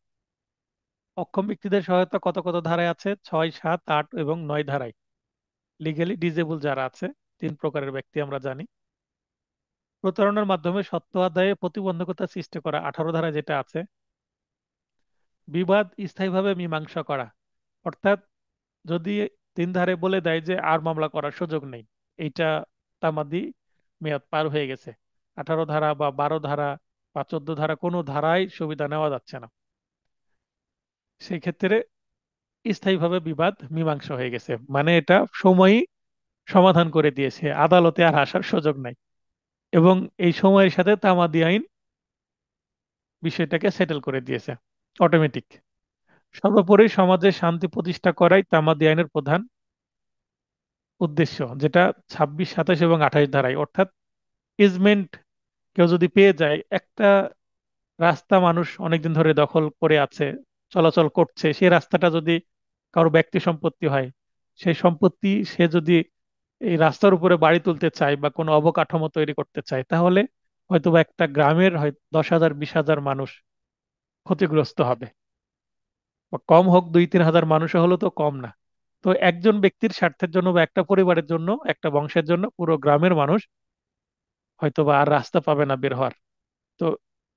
অক্ষম ব্যক্তিদের সহায়তা কত কত ধারায় আছে? 6, 7, 8 এবং 9 ধারায়। লিগেলি ডিজেবল যারা আছে, 3 প্রকারের ব্যক্তি আমরা জানি। প্রতারণার মাধ্যমে সত্য আদায়ে প্রতিবন্ধকতা সৃষ্টি করা, 18 ধারায় যেটা আছে। বিবাদ স্থায়ীভাবে মীমাংসা করা, অর্থাৎ যদি 3 ধারে বলে দেয় যে আর মামলা করার সুযোগ নেই, এইটা তামাদি মেয়াদ পার হয়ে গেছে, 18 ধারা বা 12 ধারা বা 14 ধারা কোনো ধারায় সুবিধা নেওয়া যাচ্ছে না, সেই ক্ষেত্রে স্থায়ীভাবে বিবাদ মীমাংসা হয়ে গেছে, মানে এটা সময়ই সমাধান করে দিয়েছে, আদালতে আর আসার সুযোগ নাই। এবং এই সময়ের সাথে তামাদি আইন বিষয়টাকে সেটেল করে দিয়েছে অটোমেটিক। সর্বোপরি সমাজে শান্তি প্রতিষ্ঠা করাই তামাদি আইনের প্রধান উদ্দেশ্য, যেটা 26, 27 এবং 28 ধারায়। অর্থাৎ ইজমেন্ট কেউ যদি পেয়ে যায়, একটা রাস্তা মানুষ অনেকদিন ধরে দখল করে আছে, চলাচল করছে, সেই রাস্তাটা যদি কারো ব্যক্তি সম্পত্তি হয়, সেই সম্পত্তি সে যদি এই রাস্তার উপরে বাড়ি তুলতে চায় বা কোনো অবকাঠামো তৈরি করতে চায়, তাহলে হয়তোবা একটা গ্রামের হয় 10,000, 20,000 মানুষ ক্ষতিগ্রস্ত হবে। বা কম হোক 2-3 হাজার মানুষও হলো তো কম না। তো একজন ব্যক্তির স্বার্থের জন্য বা একটা পরিবারের জন্য, একটা বংশের জন্য পুরো গ্রামের মানুষ হয়তোবা আর রাস্তা পাবে না বের হওয়ার। তো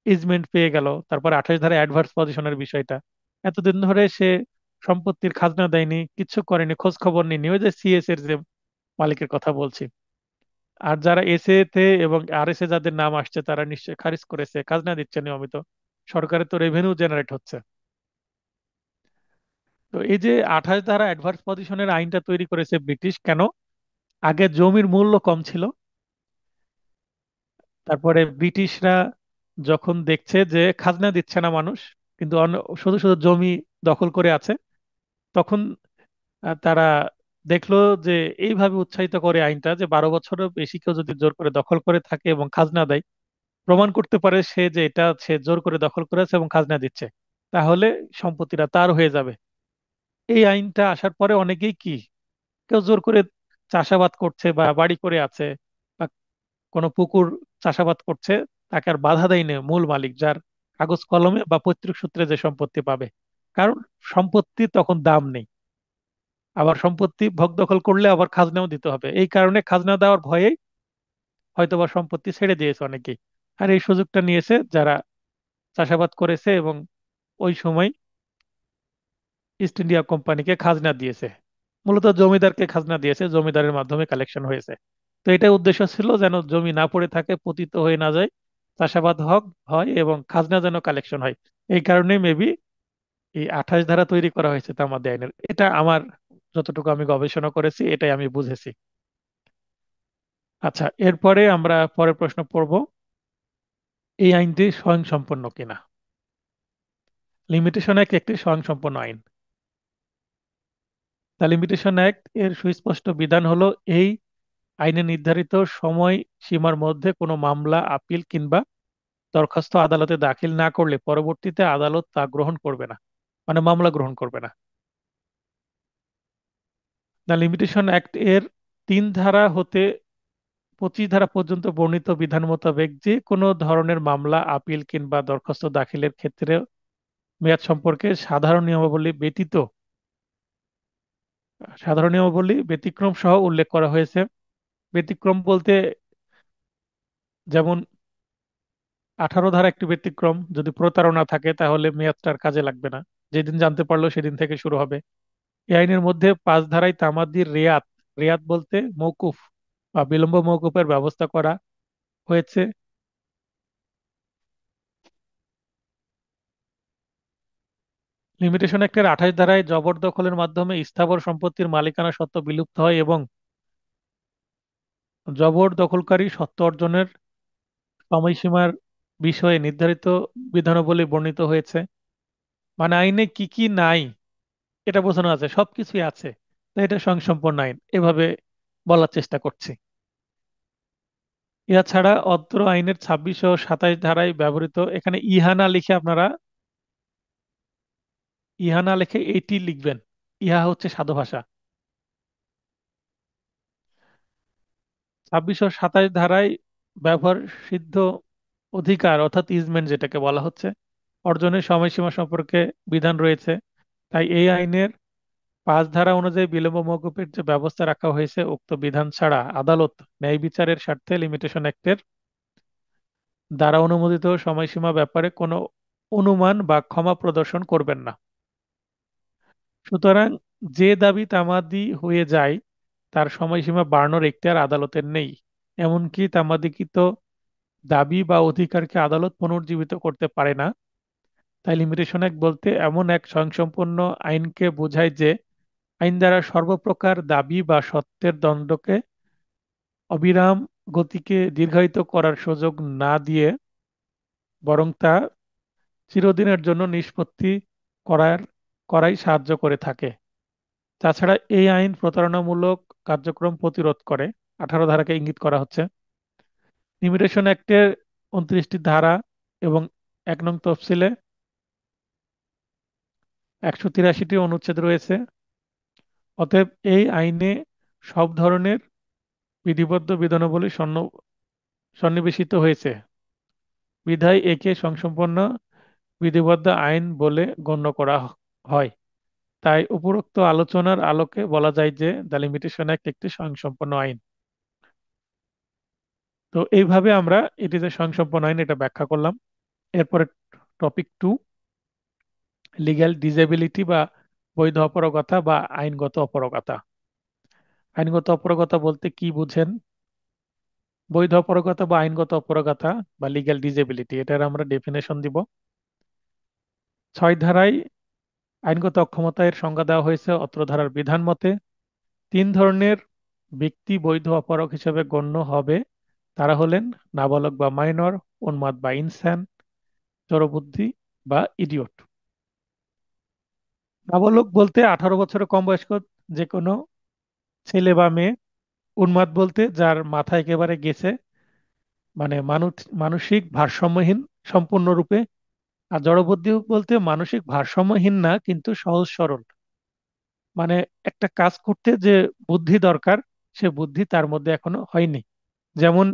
ইজমেন্ট পেয়ে গেল। তারপর 28 ধারা অ্যাডভার্স পজিশনের বিষয়টা, এতদিন ধরে সে সম্পত্তির খাজনা দেয়নি, কিচ্ছু করেনি, খোঁজ খবর নেয়নি, ওই যে সিএস এর যে মালিকের কথা বলছি। আর যারা এসএ তে এবং আরএস এ যাদের নাম আসছে তারা নিশ্চয়ই খারিজ করেছে, খাজনা দিচ্ছে নিয়মিত, সরকারের তো রেভিনিউ জেনারেট হচ্ছে। তো এই যে 28 ধারা অ্যাডভার্স পজিশনের আইনটা তৈরি করেছে ব্রিটিশ কেন? আগে জমির মূল্য কম ছিল, তারপরে ব্রিটিশরা যখন দেখছে যে খাজনা দিচ্ছে না মানুষ, কিন্তু শুধু শুধু জমি দখল করে আছে, তখন তারা দেখলো যে এইভাবে উৎসাহিত করে আইনটা যে 12 বছরের বেশি কেউ যদি জোর করে দখল করে থাকে এবং খাজনা দেয়, প্রমাণ করতে পারে সে যে এটা সে জোর করে দখল করেছে এবং খাজনা দিচ্ছে, তাহলে সম্পত্তিটা তার হয়ে যাবে। এই আইনটা আসার পরে অনেকেই কি, কেউ জোর করে চাষাবাদ করছে বা বাড়ি করে আছে বা কোনো পুকুর চাষাবাদ করছে, তাকে আর বাধা দেয়নি মূল মালিক, যার কাগজ কলমে বা পৈতৃক সূত্রে যে সম্পত্তি পাবে। কারণ সম্পত্তি তখন দাম নেই, আবার সম্পত্তি ভোগ দখল করলে আবার খাজনাও দিতে হবে, এই কারণে খাজনা দেওয়ার ভয়ে হয়তোবা সম্পত্তি ছেড়ে দিয়েছে অনেকেই। আর এই সুযোগটা নিয়েছে যারা চাষাবাদ করেছে এবং ওই সময় ইস্ট ইন্ডিয়া কোম্পানিকে খাজনা দিয়েছে, মূলত জমিদারকে খাজনা দিয়েছে, জমিদারের মাধ্যমে কালেকশন হয়েছে। তো এটা উদ্দেশ্য ছিল যেন জমি না পড়ে থাকে, পতিত হয়ে না যায়, চাষাবাদ হয় এবং খাজনা যেন কালেকশন হয়। এই কারণে মেবি এই 28 ধারা তৈরি করা হয়েছে তামাদি আইনের। এটা আমার, যতটুকু আমি গবেষণা করেছি এটাই আমি বুঝেছি। আচ্ছা, এরপরে আমরা পরের প্রশ্ন পড়ব, এই আইনটি স্বয়ংসম্পূর্ণ কিনা। লিমিটেশন অ্যাক্ট একটি স্বয়ংসম্পূর্ণ আইন। দ্য লিমিটেশন অ্যাক্ট এর সুস্পষ্ট বিধান হলো, এই আইনে নির্ধারিত সময় সীমার মধ্যে কোনো মামলা, আপিল কিংবা দরখাস্ত আদালতে দাখিল না করলে পরবর্তীতে আদালত তা গ্রহণ করবে না, মানে মামলা গ্রহণ করবে না। দ্য লিমিটেশন অ্যাক্ট এর 3 ধারা হতে 25 ধারা পর্যন্ত বর্ণিত বিধান মোতাবেক যে কোনো ধরনের মামলা, আপিল কিংবা দরখাস্ত দাখিলের ক্ষেত্রে মেয়াদ সম্পর্কে সাধারণ নিয়মাবলী ব্যতিক্রম সহ উল্লেখ করা হয়েছে। ব্যতিক্রম বলতে, যেমন 18 ধারা একটি ব্যতিক্রম, যদি প্রতারণা থাকে তাহলে মেয়াদটার কাজে লাগবে না, যেদিন জানতে পারলো সেদিন থেকে শুরু হবে। এই আইনের মধ্যে 5 ধারায় তামাদির রেয়াত, রেয়াত বলতে মওকুফ বা বিলম্ব মওকুফের ব্যবস্থা করা হয়েছে। লিমিটেশন অ্যাক্টের 28 ধারায় জবরদখলের মাধ্যমে স্থাবর সম্পত্তির মালিকানা সত্ত্ব বিলুপ্ত হয় এবং জবরদখলকারী সত্ত্ব অর্জনের সময়সীমার বিষয়ে নির্ধারিত বিধানাবলী বর্ণিত হয়েছে। মানে আইনে কি কি নাই এটা বোঝানো আছে, সবকিছুই আছে। তো এটা স্বয়ংসম্পূর্ণ আইন এভাবে বলার চেষ্টা করছি। ইহা ছাড়া অত্র আইনের 26 ও 27 ধারায় ব্যবহৃত, এখানে ইহা না লিখে আপনারা, ইহা না লিখে এইটি লিখবেন। ইহা হচ্ছে সাধু ভাষা। 26 ও 27 ধারায় ব্যবহার সিদ্ধ অধিকার অর্থাৎ ইজমেন্ট যেটাকে বলা হচ্ছে, অর্জনের সময়সীমা সম্পর্কে বিধান রয়েছে। তাই এই আইনের 5 ধারা অনুযায়ী বিলম্ব মওকুফের যে ব্যবস্থা রাখা হয়েছে, উক্ত বিধান ছাড়া আদালত ন্যায় বিচারের স্বার্থে লিমিটেশন অ্যাক্টের দ্বারা অনুমোদিত সময়সীমা ব্যাপারে কোনো অনুমান বা ক্ষমা প্রদর্শন করবেন না। সুতরাং যে দাবি তামাদি হয়ে যায় তার সময়সীমা বাড়ানোর এখতিয়ার আদালতের নেই। এমনকি তামাদিকৃত দাবি বা অধিকারকে আদালত পুনর্জীবিত করতে পারে না। তাই লিমিটেশন অ্যাক্ট বলতে এমন এক স্বয়ংসম্পূর্ণ আইনকে বোঝায় যে আইন দ্বারা সর্বপ্রকার দাবি বা সত্যের দণ্ডকে অবিরাম গতিকে দীর্ঘায়িত করার সুযোগ না দিয়ে বরং তা চিরদিনের জন্য নিষ্পত্তি করার করাই সাহায্য করে থাকে। তাছাড়া এই আইন প্রতারণামূলক কার্যক্রম প্রতিরোধ করে, 18 ধারাকে ইঙ্গিত করা হচ্ছে। লিমিটেশন অ্যাক্টের 29টি ধারা এবং 1 নং তফসিলে 183টি অনুচ্ছেদ রয়েছে। অতএব এই আইনে সব ধরনের বিধিবদ্ধ বিধানাবলী সন্নিবেশিত হয়েছে, বিধায় একে সংসম্পন্ন বিধিবদ্ধ আইন বলে গণ্য করা হয়। তাই উপরোক্ত আলোচনার আলোকে বলা যায় যে দ্য লিমিটেশন অ্যাক্ট একটি স্বয়ংসম্পন্ন আইন। তো এইভাবে আমরা এটি যে স্বয়ংসম্পন্ন আইন এটা ব্যাখ্যা করলাম। এরপরে টপিক 2, লিগ্যাল ডিসেবিলিটি বা বৈধ অপারগতা বা আইনগত অপারগতা। আইনগত অপারগতা বলতে কি বুঝেন? বৈধ অপারগতা বা আইনগত অপারগতা বা লিগ্যাল ডিসেবিলিটি, এটার আমরা ডেফিনেশন দিব। 6 ধারায় আইনগত অক্ষমতা এর সংজ্ঞা দেওয়া হয়েছে অত্র ধারার বিধান মতে। 3 ধরনের ব্যক্তি বৈধ অপরাধ হিসেবে গণ্য হবে, তারা হলেন নাবালক বা মাইনর, উন্মাদ বা ইনসান, জড়বুদ্ধি বা ইডিয়ট। নাবালক বলতে 18 বছরের কম বয়স্ক যে কোনো ছেলে বা মেয়ে। উন্মাদ বলতে যার মাথা একেবারে গেছে, মানে মানসিক ভারসাম্যহীন সম্পূর্ণরূপে। আর জড়বুদ্ধি বলতে মানসিক ভারসাম্যহীন না, কিন্তু সহজ সরল, মানে একটা কাজ করতে যে বুদ্ধি দরকার, সে বুদ্ধি তার মধ্যে এখনো হয়নি। যেমন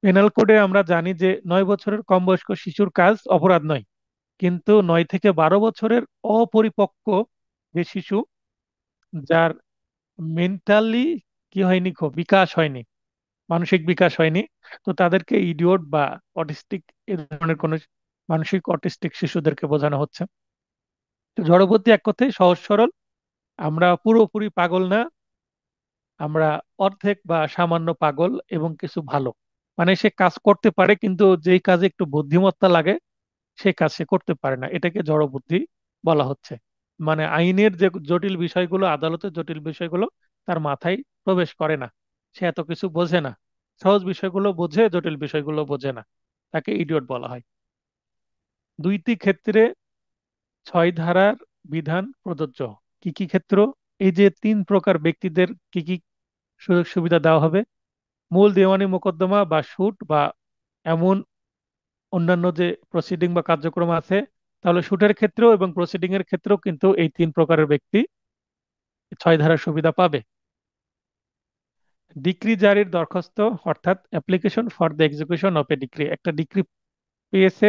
পেনাল কোডে আমরা জানি যে 9 বছরের কম বয়স্ক শিশুর কাজ অপরাধ নয়, কিন্তু 9 থেকে 12 বছরের অপরিপক্ক যে শিশু, যার মেন্টালি কি হয়নি, খুব বিকাশ হয়নি, মানসিক বিকাশ হয়নি, তো তাদেরকে ইডিওট বা অটিস্টিক, এ ধরনের কোন মানসিক অটিস্টিক শিশুদেরকে বোঝানো হচ্ছে। তো জড়বুদ্ধি এক কথায় সহজ সরল, আমরা পুরোপুরি পাগল না, আমরা অর্ধেক বা সামান্য পাগল এবং কিছু ভালো। মানে সে কাজ করতে পারে, কিন্তু যেই কাজে একটু বুদ্ধিমত্তা লাগে সেই কাজ সে করতে পারে না, এটাকে জড়বুদ্ধি বলা হচ্ছে। মানে আইনের যে জটিল বিষয়গুলো, আদালতের জটিল বিষয়গুলো তার মাথায় প্রবেশ করে না, সে এত কিছু বোঝে না, সহজ বিষয়গুলো বোঝে, জটিল বিষয়গুলো বোঝে না, তাকে ইডিয়ট বলা হয়। দুইটি ক্ষেত্রে 6 ধারার বিধান প্রযোজ্য। কি কি ক্ষেত্র? এই যে 3 প্রকার ব্যক্তিদের কি কি সুযোগ সুবিধা দেওয়া হবে: মূল দেওয়ানি মোকদ্দমা বা শুট বা এমন অন্যান্য যে প্রসিডিং বা কার্যক্রম আছে, তাহলে শুটের ক্ষেত্রেও এবং প্রসিডিং এর ক্ষেত্রেও কিন্তু এই 3 প্রকারের ব্যক্তি 6 ধারার সুবিধা পাবে। ডিক্রি জারির দরখাস্ত, অর্থাৎ application for the execution of A decree, একটা ডিক্রি পেয়েছে,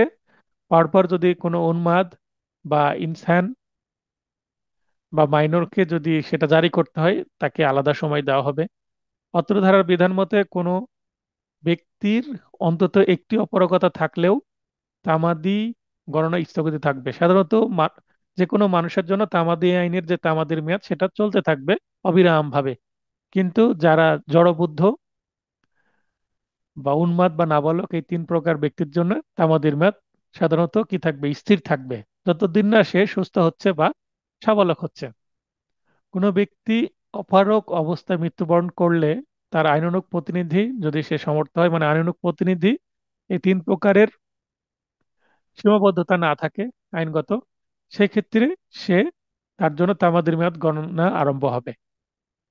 পাওয়ার পর যদি কোনো উন্মাদ বা ইনসান বা মাইনরকে যদি সেটা জারি করতে হয়, তাকে আলাদা সময় দেওয়া হবে। অত্র ধারার বিধান মতে কোনো ব্যক্তির অন্তত একটি অপরাগতা থাকলেও তামাদি গণনা স্থগিত থাকবে। সাধারণত যে কোনো মানুষের জন্য তামাদি আইনের যে তামাদির মেয়াদ সেটা চলতে থাকবে অবিরাম ভাবে, কিন্তু যারা জড়বুদ্ধ বা উন্মাদ বা নাবালক, এই 3 প্রকার ব্যক্তির জন্য তামাদির মেয়াদ সাধারণত কি থাকবে, স্থির থাকবে, যতদিন না সে সুস্থ হচ্ছে বা সাবালক হচ্ছে। কোনো ব্যক্তি অপারগ অবস্থায় মৃত্যুবরণ করলে তার আইনানুগ প্রতিনিধি, যদি সে সমর্থ হয়, মানে আইনানুগ প্রতিনিধি এই 3 প্রকারের সীমাবদ্ধতা না থাকে আইনগত, সেক্ষেত্রে সে, তার জন্য তামাদির মেয়াদ গণনা আরম্ভ হবে।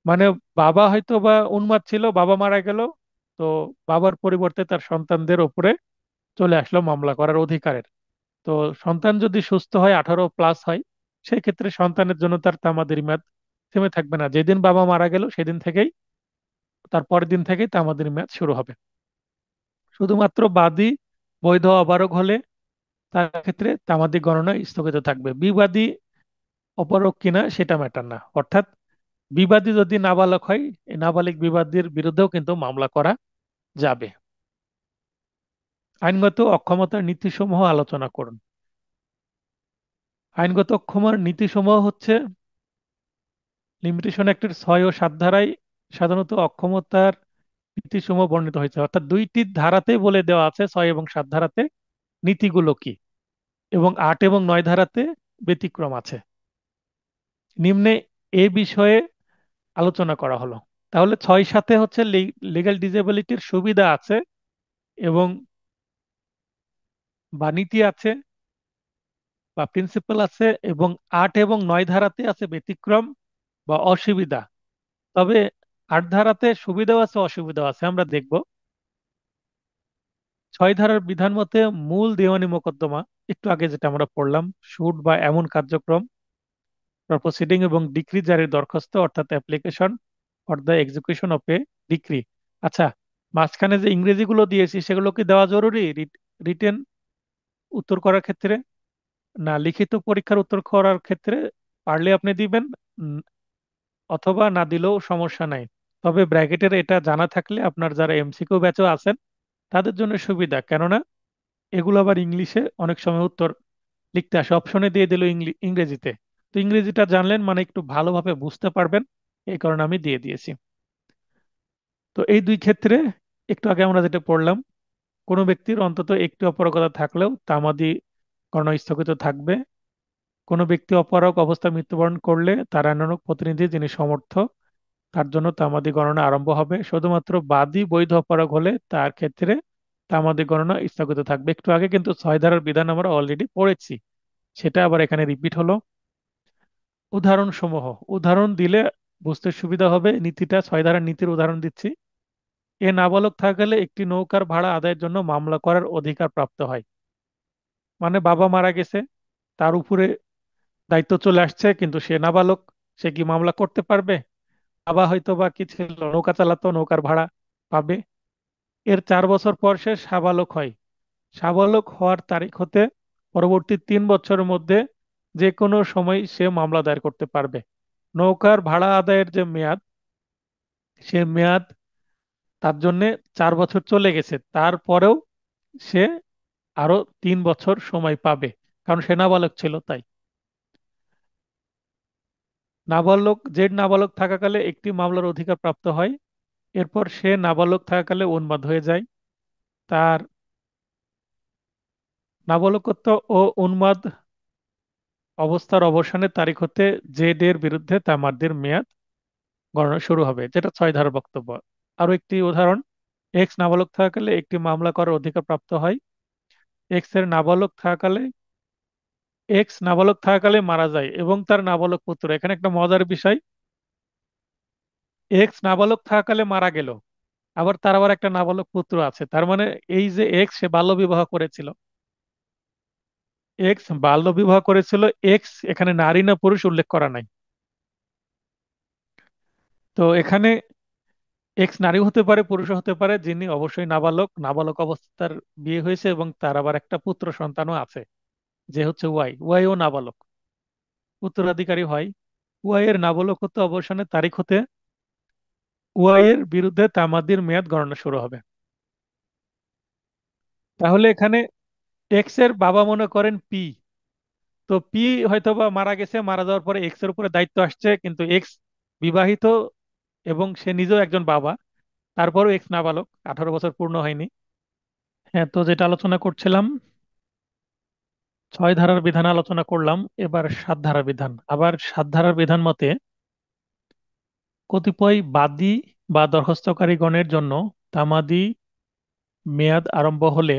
মানে বাবা হয়তো বা উন্মাদ ছিল, বাবা মারা গেল, তো বাবার পরিবর্তে তার সন্তানদের উপরে চলে আসলো মামলা করার অধিকারের। তো সন্তান যদি সুস্থ হয়, 18+ হয়, সেই ক্ষেত্রে সন্তানের জন্য তার তামাদির মেয়াদ থেমে থাকবে না, যেদিন বাবা মারা গেল সেদিন থেকেই, তার পরের দিন থেকেই তামাদির মেয়াদ শুরু হবে। শুধুমাত্র বাদী বৈধ অপারগ হলে তার ক্ষেত্রে তামাদি গণনা স্থগিত থাকবে। বিবাদী অপারগ কিনা সেটা ম্যাটার না, অর্থাৎ বিবাদী যদি নাবালক হয়, এই নাবালিক বিবাদীর বিরুদ্ধেও কিন্তু মামলা করা যাবে। আইনগত অক্ষমতার নীতিসমূহ আলোচনা করুন। আইনগত অক্ষমার নীতিসমূহ হচ্ছে লিমিটেশন অ্যাক্টের 6 ও 7 ধারায় সাধারণত অক্ষমতার নীতিসমূহ বর্ণিত হয়েছে, অর্থাৎ দুইটি ধারাতে বলে দেওয়া আছে, 6 এবং 7 ধারাতে নীতিগুলো কি, এবং 8 এবং 9 ধারাতে ব্যতিক্রম আছে। নিম্নে এ বিষয়ে আলোচনা করা হলো। তাহলে 6-7 হচ্ছে লিগ্যাল ডিসেবিলিটির সুবিধা আছে এবং বা নীতি আছে বা প্রিন্সিপাল আছে, এবং 8 এবং 9 ধারাতে আছে ব্যতিক্রম বা অসুবিধা। তবে 8 ধারাতে সুবিধাও আছে, অসুবিধাও আছে, আমরা দেখব। 6 ধারার বিধান মতে মূল দেওয়ানি মোকদ্দমা, একটু আগে যেটা আমরা পড়লাম, শুট বা এমন কার্যক্রম, প্রসিডিং এবং ডিক্রি জারির দরখাস্ত, অর্থাৎ application for the execution of A decree. আচ্ছা, মাঝখানে যে ইংরেজিগুলো দিয়েছি সেগুলো কি দেওয়া জরুরি রিটেন উত্তর করার ক্ষেত্রে? না, লিখিত পরীক্ষার উত্তর করার ক্ষেত্রে পারলে আপনি দিবেন, উম, অথবা না দিলেও সমস্যা নাই। তবে ব্র্যাকেটের এটা জানা থাকলে আপনার যারা এমসিকিউ ব্যাচও আছেন তাদের জন্য সুবিধা, কেননা এগুলো আবার ইংলিশে অনেক সময় উত্তর লিখতে আসে, অপশনে দিয়ে দিল ইংরেজিতে। তো ইংরেজিটা জানলেন মানে একটু ভালোভাবে বুঝতে পারবেন, এই কারণে আমি দিয়ে দিয়েছি। তো এই দুই ক্ষেত্রে একটু আগে আমরা যেটা পড়লাম, কোনো ব্যক্তির অন্তত একটি অপরাগতা থাকলেও তামাদি গণনা স্থগিত থাকবে। কোনো ব্যক্তি অপরাগ অবস্থায় মৃত্যুবরণ করলে তার আইনানুগ প্রতিনিধি যিনি সমর্থ, তার জন্য তামাদি গণনা আরম্ভ হবে। শুধুমাত্র বাদী বৈধ অপরাগ হলে তার ক্ষেত্রে তামাদি গণনা স্থগিত থাকবে। একটু আগে কিন্তু 6 ধারার বিধান আমরা অলরেডি পড়েছি, সেটা আবার এখানে রিপিট হলো। উদাহরণ সমূহ, উদাহরণ দিলে বুঝতে সুবিধা হবে নীতিটা, 6 ধারার নীতির উদাহরণ দিচ্ছি। এ নাবালক থাকলে একটি নৌকার ভাড়া আদায়ের জন্য মামলা করার অধিকার প্রাপ্ত হয়। মানে বাবা মারা গেছে, তার উপরে দায়িত্ব চলে আসছে, কিন্তু সে নাবালক, সে কি মামলা করতে পারবে? বাবা হয়তো বা কি ছিল, নৌকা চালাতো, নৌকার ভাড়া পাবে। এর 4 বছর পর সে সাবালক হয়। সাবালক হওয়ার তারিখ হতে পরবর্তী 3 বছরের মধ্যে যে কোনো সময় সে মামলা দায়ের করতে পারবে। নৌকার ভাড়া আদায়ের যে মেয়াদ, সে মেয়াদ তার জন্য 4 বছর চলে গেছে, তারপরেও সে আরো 3 বছর সময় পাবে, কারণ সে নাবালক ছিল তাই। নাবালক থাকাকালে একটি মামলার অধিকার প্রাপ্ত হয়। এরপর সে নাবালক থাকাকালে উন্মাদ হয়ে যায়। তার নাবালকত্ব ও উন্মাদ অবস্থার অবসানের তারিখ হতে জেড এর বিরুদ্ধে তামাদির মেয়াদ গণনা শুরু হবে, যেটা 6 ধারার বক্তব্য। আরো একটি উদাহরণ, এক্স নাবালক থাকাকালে একটি মামলা করার অধিকার প্রাপ্ত হয়। এক্স এর নাবালক থাকাকালে এক্স নাবালক থাকাকালে মারা যায় এবং তার নাবালক পুত্র, এখানে একটা মজার বিষয়, এক্স নাবালক থাকাকালে মারা গেল, আবার তার আবার একটা নাবালক পুত্র আছে। তার মানে এই যে এক্স, সে বাল্য বিবাহ করেছিল, এক্স বাল্য বিবাহ করেছিল, এক্স এখানে নারী না পুরুষ উল্লেখ করা নাই। তো এখানে এক্স নারীও হতে পারে, পুরুষও হতে পারে, যিনি অবশ্যই নাবালক, নাবালক অবস্থায় তার বিয়ে হয়েছে এবং তার আবার একটা পুত্র সন্তানও আছে, যে হচ্ছে ওয়াইও নাবালক, উত্তরাধিকারী হয়। ওয়াই এর নাবালকত্ব অবসানের তারিখ হতে ওয়াই এর বিরুদ্ধে তামাদির মেয়াদ গণনা শুরু হবে। তাহলে এখানে এক্স এর বাবা মনে করেন পি, তো পি হয়তোবা মারা গেছে, মারা যাওয়ার পরে এক্স এর উপরে দায়িত্ব আসছে, কিন্তু এক্স বিবাহিত এবং সে নিজেও একজন বাবা, তারপরও এক্স নাবালক, 18 বছর পূর্ণ হয়নি। হ্যাঁ, তো যেটা আলোচনা করছিলাম, 6 ধারার বিধান আলোচনা করলাম, এবার 7 ধারার বিধান। আবার 7 ধারার বিধান মতে কতিপয় বাদী বা দরখাস্তকারীগণের জন্য তামাদি মেয়াদ আরম্ভ হলে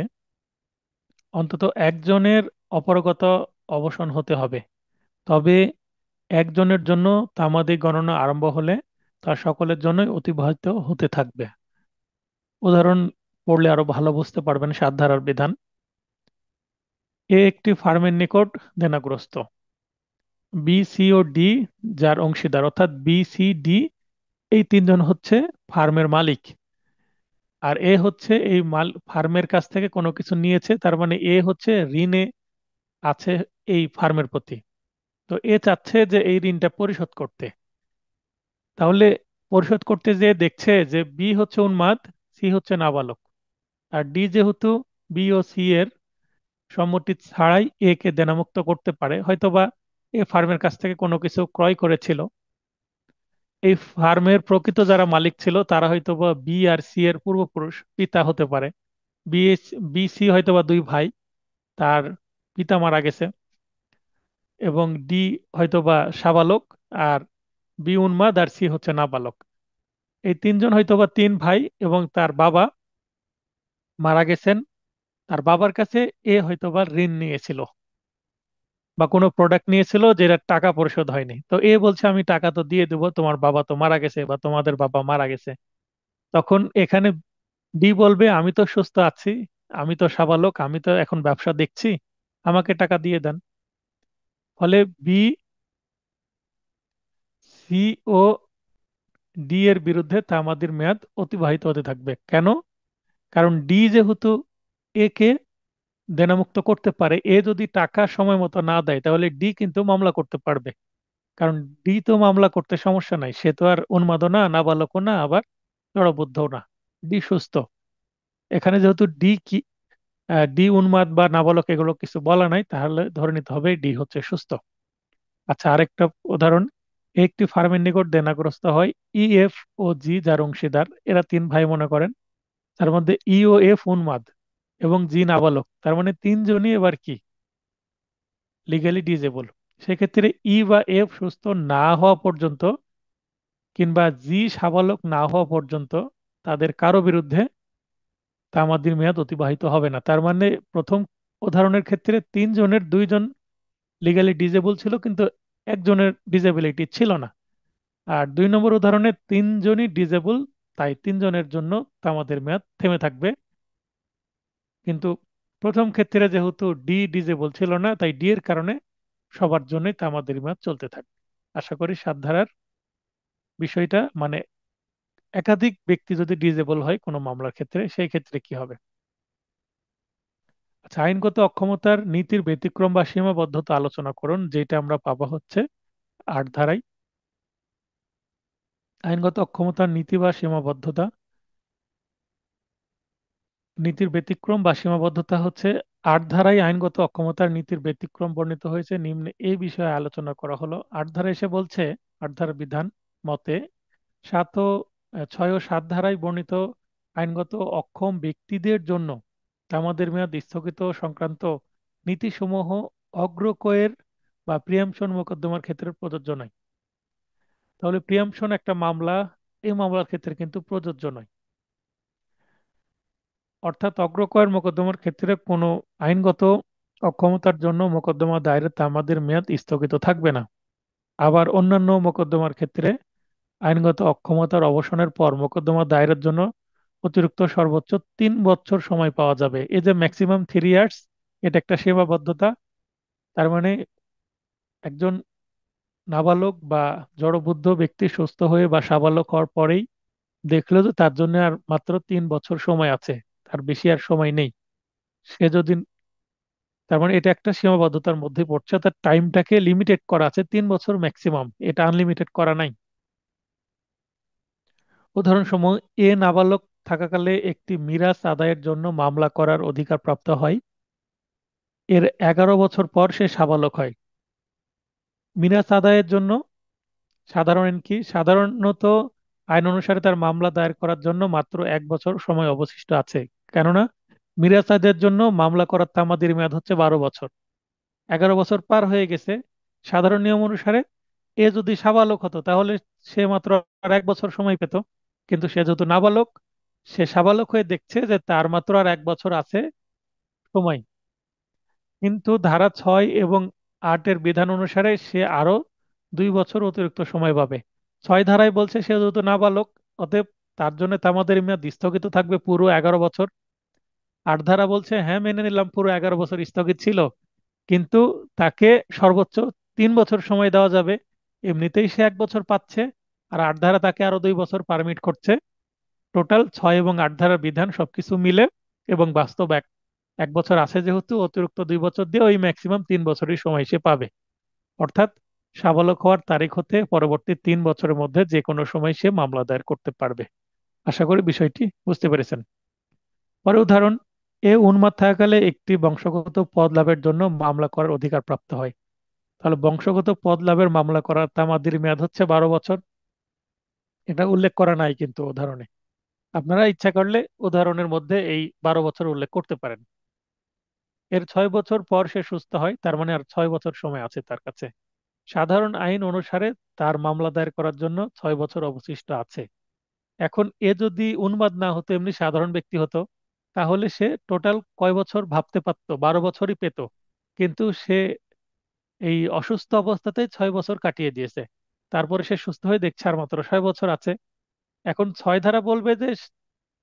অন্তত একজনের অপারগতা অবসান হতে হবে। তবে একজনের জন্য তামাদি গণনা আরম্ভ হলে তা সকলের জন্যই অতিবাহিত হতে থাকবে। উদাহরণ পড়লে আরো ভালো বুঝতে পারবেন 7 ধারার বিধান। এ একটি ফার্মের নিকট দেনাগ্রস্ত। বি, সি ও ডি যার অংশীদার, অর্থাৎ বি, সি, ডি এই তিনজন হচ্ছে ফার্মের মালিক। আর এ হচ্ছে এই ফার্মের কাছ থেকে কোনো কিছু নিয়েছে, তার মানে এ হচ্ছে ঋণে আছে এই ফার্মের প্রতি। তো এ চাচ্ছে যে এই ঋণটা পরিশোধ করতে। তাহলে পরিশোধ করতে যে দেখছে যে বি হচ্ছে উন্মাদ, সি হচ্ছে নাবালক, আর ডি যেহেতু বি ও সি এর সম্মতি ছাড়াই এ কে দেনামুক্ত করতে পারে, হয়তোবা এ ফার্মের কাছ থেকে কোনো কিছু ক্রয় করেছিল। এই ফার্মের প্রকৃত যারা মালিক ছিল তারা হয়তোবা বি আর সি এর পূর্বপুরুষ, পিতা হতে পারে। বি বি সি হয়তোবা দুই ভাই, তার পিতা মারা গেছে। এবং ডি হয়তোবা সাবালক, আর বি উন্মাদ, আর সি হচ্ছে নাবালক। এই তিনজন হয়তোবা তিন ভাই এবং তার বাবা মারা গেছেন। তার বাবার কাছে এ হয়তোবা ঋণ নিয়েছিল বা কোনো প্রোডাক্ট নিয়েছিল, যেটা টাকা পরিশোধ হয়নি। তো এ বলছে আমি টাকা তো দিয়ে দেবো, তোমার বাবা তো মারা গেছে বা তোমাদের বাবা মারা গেছে। তখন এখানে ডি বলবে আমি তো সুস্থ আছি, আমি তো সাবালক, আমি তো এখন ব্যবসা দেখছি, আমাকে টাকা দিয়ে দেন। ফলে বি, সি ও ডি এর বিরুদ্ধে তামাদির মেয়াদ অতিবাহিত হতে থাকবে। কেন? কারণ ডি যেহেতু এ কে দেনামুক্ত করতে পারে, এ যদি টাকা সময় মতো না দেয় তাহলে ডি কিন্তু মামলা করতে পারবে। কারণ ডি তো মামলা করতে সমস্যা নাই, সে তো আর উন্মাদও না, নাবালকও না, আবার জড়বুদ্ধও না, ডি সুস্থ। এখানে যেহেতু ডি উন্মাদ বা নাবালক এগুলো কিছু বলা নাই, তাহলে ধরে নিতে হবে ডি হচ্ছে সুস্থ। আচ্ছা, আরেকটা উদাহরণ, একটি ফার্মের নিকট দেনাগ্রস্ত হয় ই, এফ ও জি যার অংশীদার, এরা তিন ভাই মনে করেন। তার মধ্যে ই ও এফ উন্মাদ এবং জি নাবালক, তার মানে তিনজনই এবার কি লিগালি ডিজেবল। সেক্ষেত্রে ই বা এফ সুস্থ না হওয়া পর্যন্ত কিংবা জি সাবালক না হওয়া পর্যন্ত তাদের কারো বিরুদ্ধে তামাদির মেয়াদ অতিবাহিত হবে না। তার মানে প্রথম উদাহরণের ক্ষেত্রে তিনজনের দুইজন লিগালি ডিজেবল ছিল, কিন্তু একজনের ডিজেবিলিটি ছিল না। আর 2 নম্বর উদাহরণে তিনজনই ডিজেবল, তাই তিনজনের জন্য তামাদের মেয়াদ থেমে থাকবে। কিন্তু প্রথম ক্ষেত্রে যেহেতু ডি ডিজেবল ছিল না, তাই ডি এর কারণে সবার জন্যই তামাদের মেয়াদ চলতে থাকবে। আশা করি সাত ধারার বিষয়টা মানে একাধিক ব্যক্তি যদি ডিজেবল হয় কোনো মামলার ক্ষেত্রে, সেই ক্ষেত্রে কি হবে। আচ্ছা, আইনগত অক্ষমতার নীতির ব্যতিক্রম বা সীমাবদ্ধতা আলোচনা করুন, যেটা আমরা পাবো হচ্ছে 8 ধারায়। আইনগত অক্ষমতার নীতি বা সীমাবদ্ধতা, নীতির ব্যতিক্রম বা সীমাবদ্ধতা হচ্ছে 8 ধারায় আইনগত অক্ষমতার নীতির ব্যতিক্রম বর্ণিত হয়েছে। নিম্নে এই বিষয়ে আলোচনা করা হলো। 8 ধারা এসে বলছে, 8 ধারা বিধান মতে 6 ও 7 ধারায় বর্ণিত আইনগত অক্ষম ব্যক্তিদের জন্য তামাদের মেয়াদ স্থগিত সংক্রান্ত নীতিসমূহ অগ্রকয়ের বা প্রিয়াম্পশন মোকদ্দমার ক্ষেত্রে প্রযোজ্য নয়। তাহলে প্রিয়াম্পশন একটা মামলা, এই মামলার ক্ষেত্রে কিন্তু প্রযোজ্য নয়। অর্থাৎ অগ্রকয়ের মোকদ্দমার ক্ষেত্রে কোনো আইনগত অক্ষমতার জন্য মোকদ্দমা দায়েরে তামাদের মেয়াদ স্থগিত থাকবে না। আবার অন্যান্য মোকদ্দমার ক্ষেত্রে আইনগত অক্ষমতার অবসানের পর মোকদ্দমা দায়েরের জন্য অতিরিক্ত সর্বোচ্চ 3 বছর সময় পাওয়া যাবে। এই যে ম্যাক্সিমাম 3 ইয়ার্স, এটা একটা সীমাবদ্ধতা। তার মানে একজন নাবালক বা জড়বুদ্ধ ব্যক্তি সুস্থ হয়ে বা সাবালক হওয়ার পরেই দেখলো যে তার জন্য আর মাত্র 3 বছর সময় আছে, তার বেশি আর সময় নেই। সে যদি, তার মানে এটা একটা সীমাবদ্ধতার মধ্যে পড়ছে, তার টাইমটাকে লিমিটেড করা আছে 3 বছর ম্যাক্সিমাম, এটা আনলিমিটেড করা নাই। উদাহরণসমূহ, নাবালক থাকাকালে একটি মিরাস আদায়ের জন্য মামলা করার অধিকার প্রাপ্ত হয়, এর 11 বছর পর সে সাবালক হয়। মিরাস আদায়ের জন্য সাধারণত আইন অনুসারে তার মামলা দায়ের করার জন্য মাত্র 1 বছর সময় অবশিষ্ট আছে। কেননা মিরাস আদায়ের জন্য মামলা করার তামাদির মেয়াদ হচ্ছে 12 বছর। 11 বছর পার হয়ে গেছে। সাধারণ নিয়ম অনুসারে যদি সাবালক হতো তাহলে সে মাত্র আর 1 বছর সময় পেত। কিন্তু সে যেহেতু নাবালক, সে সাবালক হয়ে দেখছে যে তার মাত্র আর 1 বছর আছে সময়। কিন্তু ধারা 6 এবং 8-এর বিধান অনুসারে সে আরো 2 বছর অতিরিক্ত সময় পাবে। 6 ধারায় বলছে সে যেহেতু নাবালক, অতএব তার জন্য তামাদের মেয়াদ স্থগিত থাকবে পুরো 11 বছর। 8 ধারা বলছে হ্যাঁ মেনে নিলাম পুরো 11 বছর স্থগিত ছিল, কিন্তু তাকে সর্বোচ্চ 3 বছর সময় দেওয়া যাবে। এমনিতেই সে 1 বছর পাচ্ছে, আর 8 ধারা তাকে আরো 2 বছর পারমিট করছে। টোটাল 6 এবং 8 ধারার বিধান সবকিছু মিলে এবং বাস্তব 1 বছর আছে যেহেতু, অতিরিক্ত 2 বছর দিয়ে ওই ম্যাক্সিমাম 3 বছরই সময় সে পাবে। অর্থাৎ সাবালক হওয়ার তারিখ হতে পরবর্তী 3 বছরের মধ্যে যে কোনো সময় সে মামলা দায়ের করতে পারবে। আশা করি বিষয়টি বুঝতে পেরেছেন। পরে উদাহরণ, উন্মাদ থাকাকালে একটি বংশগত পদ লাভের জন্য মামলা করার অধিকার প্রাপ্ত হয়। তাহলে বংশগত পদ লাভের মামলা করার তামাদির মেয়াদ হচ্ছে 12 বছর। এটা উল্লেখ করা নাই কিন্তু উদাহরণে। আপনারা ইচ্ছা করলে উদাহরণের মধ্যে এই 12 বছর উল্লেখ করতে পারেন। এর 6 বছর পর সে সুস্থ হয়, তার মানে আর 6 বছর সময় আছে তার কাছে। সাধারণ আইন অনুসারে তার মামলা দায়ের করার জন্য 6 বছর অবশিষ্ট আছে। এখন যদি উন্মাদ না হতো, এমনি সাধারণ ব্যক্তি হতো, তাহলে সে টোটাল কয় বছর ভাবতে পারতো, 12 বছরই পেত। কিন্তু সে এই অসুস্থ অবস্থাতেই 6 বছর কাটিয়ে দিয়েছে। তারপরে সে সুস্থ হয়ে দেখছে আর মাত্র 6 বছর আছে। এখন 6 ধারা বলবে যে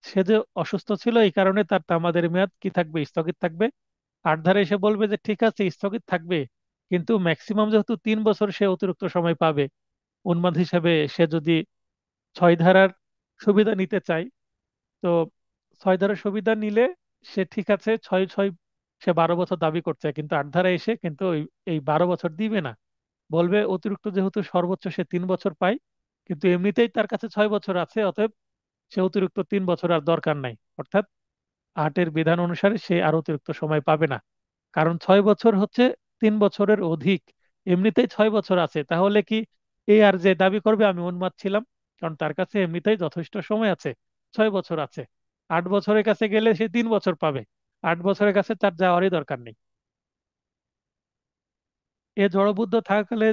সে যে অসুস্থ ছিল এই কারণে তার তামাদের মেয়াদ কি থাকবে, স্থগিত থাকবে। 8 ধারা এসে বলবে যে ঠিক আছে স্থগিত থাকবে, কিন্তু ম্যাক্সিমাম যেহেতু 3 বছর সে অতিরিক্ত সময় পাবে, উন্মাদ হিসেবে সে যদি 6 ধারার সুবিধা নিতে চায়, তো 6 ধারার সুবিধা নিলে সে ঠিক আছে, ছয় ছয় সে 12 বছর দাবি করছে, কিন্তু 8 ধারা এসে কিন্তু এই 12 বছর দিবে না। বলবে অতিরিক্ত যেহেতু সর্বোচ্চ সে 3 বছর পায়, কিন্তু এমনিতেই তার কাছে 6 বছর আছে, অতএব সে অতিরিক্ত 3 বছর আর দরকার নাই। অর্থাৎ 8-এর বিধান অনুসারে সে আর অতিরিক্ত সময় পাবে না। কারণ 6 বছর হচ্ছে 3 বছরের অধিক, এমনিতেই 6 বছর আছে। তাহলে কি আর যে দাবি করবে আমি উন্মাদ ছিলাম, কারণ তার কাছে এমনিতেই যথেষ্ট সময় আছে, 6 বছর আছে। 8 বছরের কাছে গেলে সে 3 বছর পাবে, 8 বছরের কাছে তার যাওয়ারই দরকার নেই। জড়বুদ্ধ থাকাকালে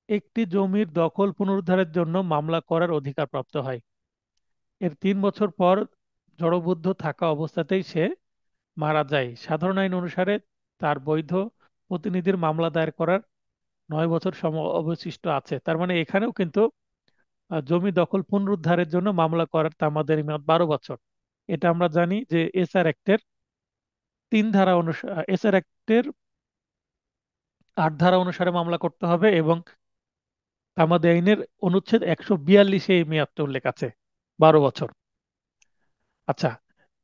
একটি জমির দখল পুনরুদ্ধারের জন্য মামলা করার অধিকার প্রাপ্ত হয়। এর 3 বছর পর জড়বুদ্ধ থাকা অবস্থাতেই সে মারা যায়। সাধারণ আইন অনুসারে তার বৈধ প্রতিনিধির মামলা দায়ের করার 9 বছর সময় অবশিষ্ট আছে। তার মানে এখানেও কিন্তু জমি দখল পুনরুদ্ধারের জন্য মামলা করার তামাদের মেয়াদ 12 বছর। এটা আমরা জানি যে এসআর অ্যাক্টের 3 ধারা অনুসারে, এসআর অ্যাক্টের 8 ধারা অনুসারে মামলা করতে হবে, এবং তামাদি আইনের অনুচ্ছেদ 142-এ এই মেয়াদটা উল্লেখ আছে, 12 বছর। আচ্ছা,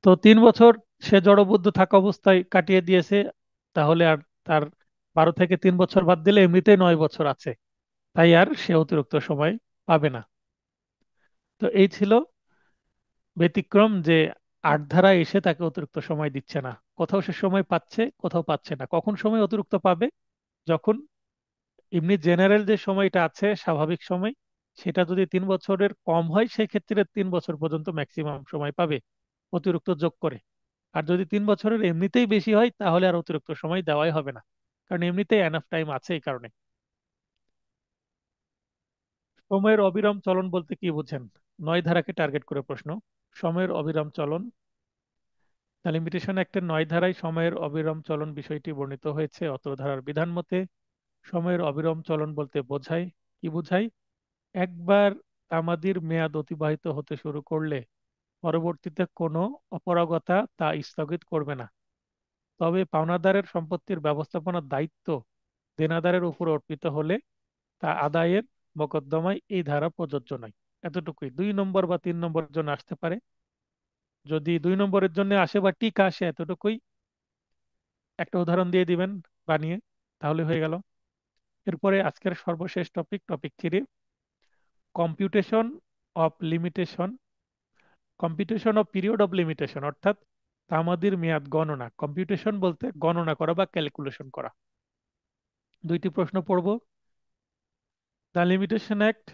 তো 3 বছর সে জড়বদ্ধ থাকা অবস্থায় কাটিয়ে দিয়েছে, তাহলে আর তার 12 থেকে 3 বছর বাদ দিলে এমনিতেই 9 বছর আছে, তাই আর সে অতিরিক্ত সময় পাবে না। তো এই ছিল ব্যতিক্রম, যে 8 ধারায় এসে তাকে অতিরিক্ত সময় দিচ্ছে না। কোথাও সে সময় পাচ্ছে, কোথাও পাচ্ছে না। কখন সময় অতিরিক্ত পাবে? যখন এমনি জেনারেল যে সময়টা আছে, স্বাভাবিক সময়, সেটা যদি 3 বছরের কম হয়, সেক্ষেত্রে 3 বছর পর্যন্ত ম্যাক্সিমাম সময় পাবে অতিরিক্ত যোগ করে। আর যদি 3 বছরের এমনিতেই বেশি হয়, তাহলে আর অতিরিক্ত সময় দেওয়াই হবে না, কারণ এমনিতেই এনাফ টাইম আছে এই কারণে। সময়ের অবিরাম চলন বলতে কি বুঝেন? 9 ধারাকে টার্গেট করে প্রশ্ন। সময়ের অবিরাম চলন, দ্য লিমিটেশন অ্যাক্টের 9 ধারায় সময়ের অবিরাম চলন বিষয়টি বর্ণিত হয়েছে। অত্র ধারার বিধান মতে সময়ের অবিরাম চলন বলতে বোঝায়, কি বোঝায়? একবার তামাদির মেয়াদ অতিবাহিত হতে শুরু করলে পরবর্তীতে কোনো অপারগতা তা স্থগিত করবে না। তবে পাওনাদারের সম্পত্তির ব্যবস্থাপনার দায়িত্ব দেনাদারের উপর অর্পিত হলে তা আদায়ের মোকদ্দমায় এই ধারা প্রযোজ্য নয়। এতটুকুই। 2 নম্বর বা 3 নম্বরের জন্য আসতে পারে। যদি 2 নম্বরের জন্য আসে বা টিকা আসে, এতটুকুই। একটা উদাহরণ দিয়ে দিবেন বানিয়ে, তাহলে হয়ে গেল। এরপরে আজকের সর্বশেষ topic, topic 3, computation of limitation, computation of period of limitation, অর্থাৎ তামাদির মেয়াদ গণনা। কম্পিউটেশন বলতে গণনা করা বা ক্যালকুলেশন করা। 2টি প্রশ্ন পড়ব। দ্য লিমিটেশন অ্যাক্ট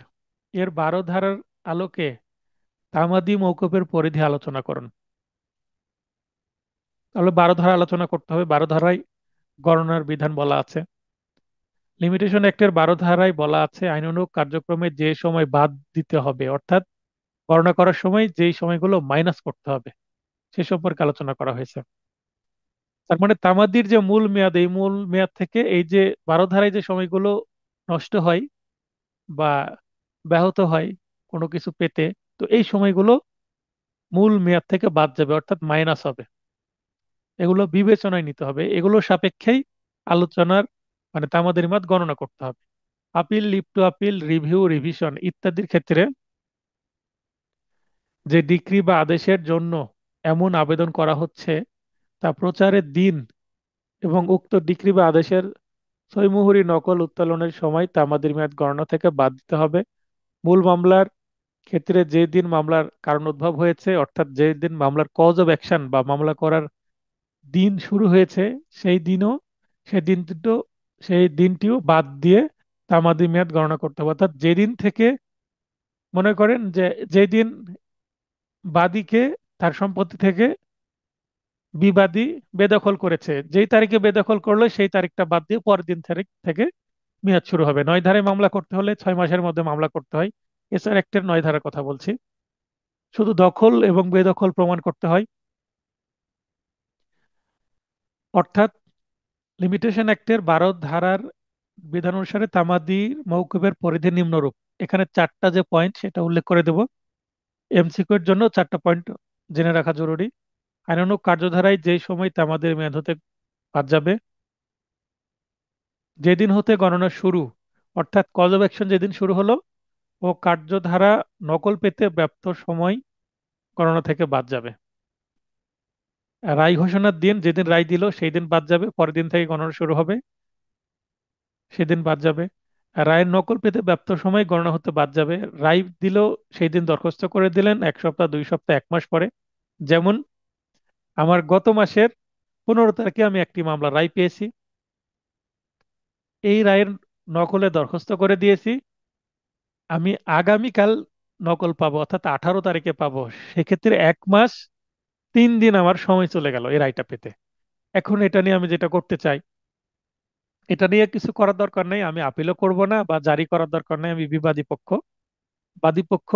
এর 12 ধারার আলোকে তামাদি মওকুফের পরিধি আলোচনা করুন। তাহলে 12 ধারা আলোচনা করতে হবে। 12 ধারায় গণনার বিধান বলা আছে। লিমিটেশন অ্যাক্টের 12 ধারায় বলা আছে আইনানুগ কার্যক্রমে যে সময় বাদ দিতে হবে, অর্থাৎ গণনা করার সময় যেই সময়গুলো মাইনাস করতে হবে, সে সম্পর্কে আলোচনা করা হয়েছে। তার মানে তামাদির যে মূল মেয়াদ, এই মূল মেয়াদ থেকে এই যে 12 ধারায় যে সময়গুলো নষ্ট হয় বা ব্যাহত হয় কোনো কিছু পেতে, তো এই সময়গুলো মূল মেয়াদ থেকে বাদ যাবে, অর্থাৎ মাইনাস হবে। এগুলো বিবেচনায় নিতে হবে, এগুলো সাপেক্ষেই আলোচনার মানে তামাদের মেয়াদ গণনা করতে হবে। Appeal, leave to appeal, review, revision ইত্যাদির ক্ষেত্রে যে ডিক্রি বা আদেশের জন্য এমন আবেদন করা হচ্ছে, তা প্রচারের দিন এবং উক্ত ডিক্রি বা আদেশের সইমুহরি নকল উত্তোলনের সময় তামাদির মেয়াদ গণনা থেকে বাদ দিতে হবে। মূল মামলার ক্ষেত্রে যে দিন মামলার কারণ উদ্ভব হয়েছে, অর্থাৎ যে দিন মামলার কজ অফ অ্যাকশন বা মামলা করার দিন শুরু হয়েছে, সেই দিনও সেই দিনটিও সেই দিনটিও বাদ দিয়ে তামাদি মেয়াদ গণনা করতে হবে। অর্থাৎ যেদিন থেকে, মনে করেন যে যেদিন বাদীকে তার সম্পত্তি থেকে বিবাদী বেদখল করেছে, যেই তারিখে বেদখল করলো সেই তারিখটা বাদ দিয়ে পরের দিন তারিখ থেকে মেয়াদ শুরু হবে। 9 ধারায় মামলা করতে হলে 6 মাসের মধ্যে মামলা করতে হয়। এছাড়া অ্যাক্টের 9 ধারার কথা বলছি। শুধু দখল এবং বেদখল প্রমাণ করতে হয়। অর্থাৎ লিমিটেশন অ্যাক্টের 12 ধারার বিধান অনুসারে তামাদি মওকুফের পরিধি নিম্নরূপ। এখানে 4টা যে পয়েন্ট সেটা উল্লেখ করে দেব। এমসিকিউ এর জন্য 4টা পয়েন্ট জেনে রাখা জরুরি। আইনানুগ কার্যধারায় যেই সময় তামাদের মেয়াদ হতে বাদ যাবে, যেদিন হতে গণনা শুরু, অর্থাৎ কজ অফ অ্যাকশন যেদিন শুরু হলো, ও কার্যধারা নকল পেতে ব্যপ্ত সময় গণনা থেকে বাদ যাবে। রায় ঘোষণার দিন, যেদিন রায় দিল সেই দিন বাদ যাবে, পরের দিন থেকে গণনা শুরু হবে, সেদিন বাদ যাবে। আর রায়ের নকল পেতে ব্যপ্ত সময় গণনা হতে বাদ যাবে। রায় দিল, সেই দিন দরখাস্ত করে দিলেন 1 সপ্তাহ, 2 সপ্তাহ, 1 মাস পরে। যেমন আমার গত মাসের 15 তারিখে আমি একটি মামলা রায় পেয়েছি, এই রায়ের নকলে দরখাস্ত করে দিয়েছি, আমি আগামীকাল নকল পাবো, অর্থাৎ 18 তারিখে পাবো। সেক্ষেত্রে 1 মাস 3 দিন আমার সময় চলে গেল এই রায়টা পেতে। এখন এটা নিয়ে আমি যেটা করতে চাই, এটা নিয়ে কিছু করার দরকার নেই, আমি আপিলও করব না বা জারি করার দরকার নেই। আমি বিবাদী পক্ষ, বাদী পক্ষ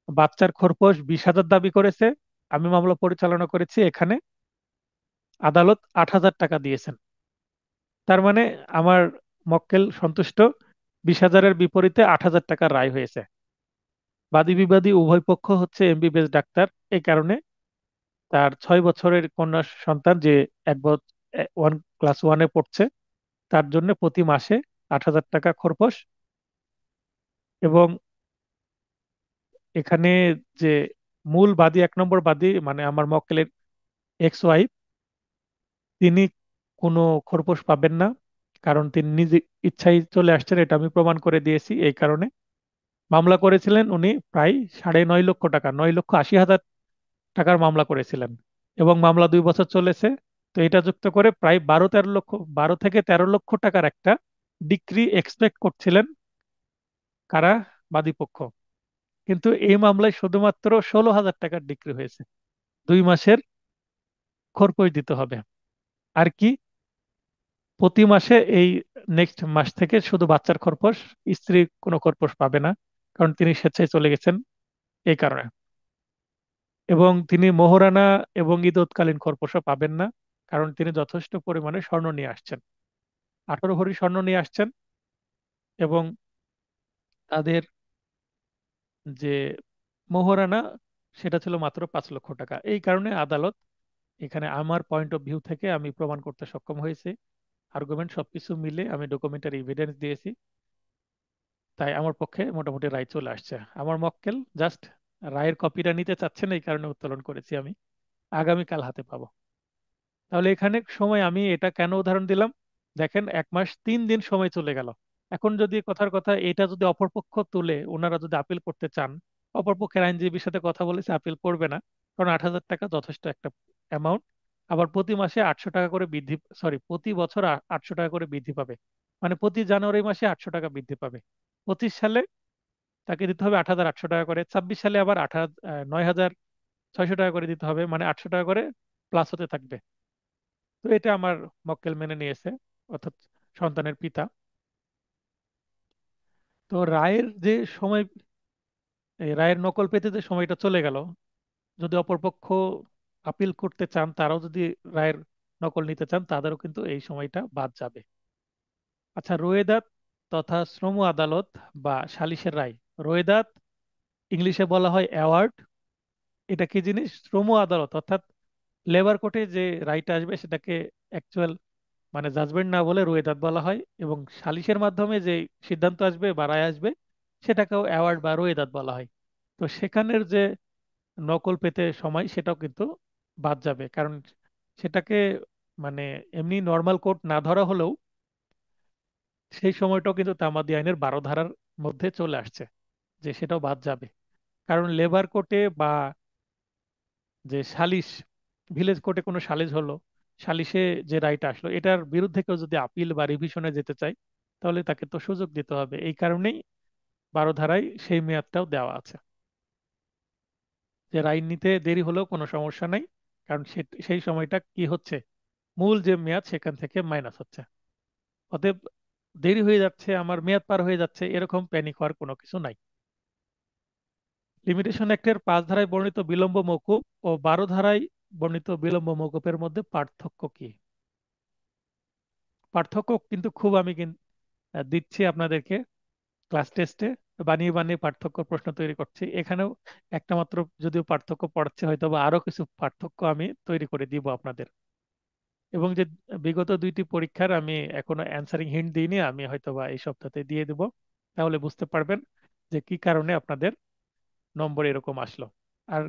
বাচ্চার খরপোশ 20,000 দাবি করেছে, আমি মামলা পরিচালনা করেছি, এখানে আদালত 8,000 টাকা দিয়েছেন। তার মানে আমার মক্কেল সন্তুষ্ট, 20,000-এর বিপরীতে 8,000 টাকার রায় হয়েছে। বাদী বিবাদী উভয় পক্ষ হচ্ছে এমবিবিএস ডাক্তার। এই কারণে তার 6 বছরের কন্যা সন্তান যে এক বছর ক্লাস ওয়ানে পড়ছে, তার জন্য প্রতি মাসে 8,000 টাকা খরচ। এবং এখানে যে মূল বাদী, 1 নম্বর বাদী মানে আমার মক্কেলের এক্স ওয়াইফ, তিনি কোনো খরপোশ পাবেন না, কারণ তিনি নিজে ইচ্ছায় চলে আসছেন, এটা আমি প্রমাণ করে দিয়েছি। এই কারণে মামলা করেছিলেন উনি প্রায় 9.5 লক্ষ টাকা, 9,80,000 টাকার মামলা করেছিলেন, এবং মামলা 2 বছর চলেছে। তো এটা যুক্ত করে প্রায় 12-13 লক্ষ, 12 থেকে 13 লক্ষ টাকার একটা ডিক্রি এক্সপেক্ট করছিলেন কারা, বাদীপক্ষ। কিন্তু এই মামলায় শুধুমাত্র 16,000 টাকার ডিক্রি হয়েছে। 2 মাসের খরপোশ দিতে হবে। আর কি, প্রতি মাসে এই নেক্সট মাস থেকে শুধু বাচ্চার খরপোশ, স্ত্রী কোনো খরপোশ পাবে না, কারণ তিনি স্বেচ্ছায় চলে গেছেন এই কারণে। এবং তিনি মোহরানা এবং ঈদতকালীন খরপোশও পাবেন না, কারণ তিনি যথেষ্ট পরিমাণে স্বর্ণ নিয়ে আসছেন, 18 ভরি স্বর্ণ নিয়ে আসছেন। এবং তাদের যে মোহরানা, সেটা ছিল মাত্র 5 লক্ষ টাকা। এই কারণে আদালত এখানে আমার পয়েন্ট অফ ভিউ থেকে আমি প্রমাণ করতে সক্ষম হয়েছি, আর্গুমেন্ট সবকিছু মিলে আমি ডকুমেন্টারি এভিডেন্স দিয়েছি, তাই আমার পক্ষে মোটামুটি রায় চলে আসছে। আমার মক্কেল জাস্ট রায়ের কপিটা নিতে চাচ্ছেন, এই কারণে উত্তোলন করেছি আমি, আগামীকাল হাতে পাবো। তাহলে এখানে সময়, আমি এটা কেন উদাহরণ দিলাম, দেখেন 1 মাস 3 দিন সময় চলে গেল। এখন যদি কথার কথা এটা যদি অপরপক্ষ তুলে ওনারা যদি আপিল করতে চান, অপরপক্ষের আইনজীবীর সাথে কথা বলেছে, আপিল করবে না, কারণ 8,000 টাকা যথেষ্ট একটা অ্যামাউন্ট। আবার প্রতি মাসে 800 টাকা করে বৃদ্ধি, সরি প্রতি বছর 800 টাকা করে বৃদ্ধি পাবে, মানে প্রতি জানুয়ারি মাসে 800 টাকা বৃদ্ধি পাবে। 25 সালে তাকে দিতে হবে 8,800 টাকা করে, 26 সালে আবার 9,600 টাকা করে দিতে হবে, মানে 800 টাকা করে প্লাস হতে থাকবে। তো এটা আমার মক্কেল মেনে নিয়েছে, অর্থাৎ সন্তানের পিতা। তো রায়ের যে সময়, এই রায়ের নকল পেতে যে সময়টা চলে গেল, যদি অপরপক্ষ আপিল করতে চান, তারাও যদি রায়ের নকল নিতে চান, তাদেরও কিন্তু এই সময়টা বাদ যাবে। আচ্ছা, রোয়েদাদ তথা শ্রম আদালত বা সালিসের রায়। রোয়েদাদ ইংলিশে বলা হয় অ্যাওয়ার্ড। এটা কি জিনিস? শ্রম আদালত অর্থাৎ লেবার কোর্টে যে রায়টা আসবে সেটাকে অ্যাকচুয়াল মানে জাজমেন্ট না বলে রোয়েদাদ বলা হয়, এবং সালিসের মাধ্যমে যে সিদ্ধান্ত আসবে বা রায় আসবে সেটাকেও অ্যাওয়ার্ড বা রোয়েদাদ বলা হয়। তো সেখানের যে নকল পেতে সময়, সেটাও কিন্তু বাদ যাবে, কারণ সেটাকে মানে এমনি নর্মাল কোর্ট না ধরা হলেও সেই সময়টাও কিন্তু তামাদি আইনের 12 ধারার মধ্যে চলে আসছে, যে সেটাও বাদ যাবে। কারণ লেবার কোর্টে বা যে সালিশ, ভিলেজ কোর্টে কোনো সালিশ হলো, সালিশে যে রায়টা আসলো, এটার বিরুদ্ধে কেউ যদি আপিল বা রিভিশনে যেতে চায়, তাহলে তাকে তো সুযোগ দিতে হবে। এই কারণেই 12 ধারায় সেই মেয়াদটাও দেওয়া আছে, যে রায় নিতে দেরি হলেও কোনো সমস্যা নাই, কারণ সেই সময়টা কি হচ্ছে, মূল যে মেয়াদ সেখান থেকে মাইনাস হচ্ছে। অতএব দেরি হয়ে যাচ্ছে, আমার মেয়াদ পার হয়ে যাচ্ছে, এরকম প্যানিক হওয়ার কোনো কিছু নাই। লিমিটেশন অ্যাক্টের 5 ধারায় বর্ণিত বিলম্ব মওকুফ ও 12 ধারায় বর্ণিত বিলম্ব মওকুফের মধ্যে পার্থক্য কি? পার্থক্য কিন্তু খুব, আমি কিন্তু দিচ্ছি আপনাদেরকে ক্লাস টেস্টে, বানিয়ে বানিয়ে পার্থক্য প্রশ্ন তৈরি করছি। এখানেও একটা মাত্র যদিও পার্থক্য পড়াচ্ছে, হয়তো বা আরো কিছু পার্থক্য আমি তৈরি করে দিব আপনাদের। এবং যে বিগত 2টি পরীক্ষার আমি এখনো অ্যান্সারিং হিন্ট দিইনি, আমি হয়তো বা এই সপ্তাহে দিয়ে দেব, তাহলে বুঝতে পারবেন যে কি কারণে আপনাদের নম্বর এরকম আসলো। আর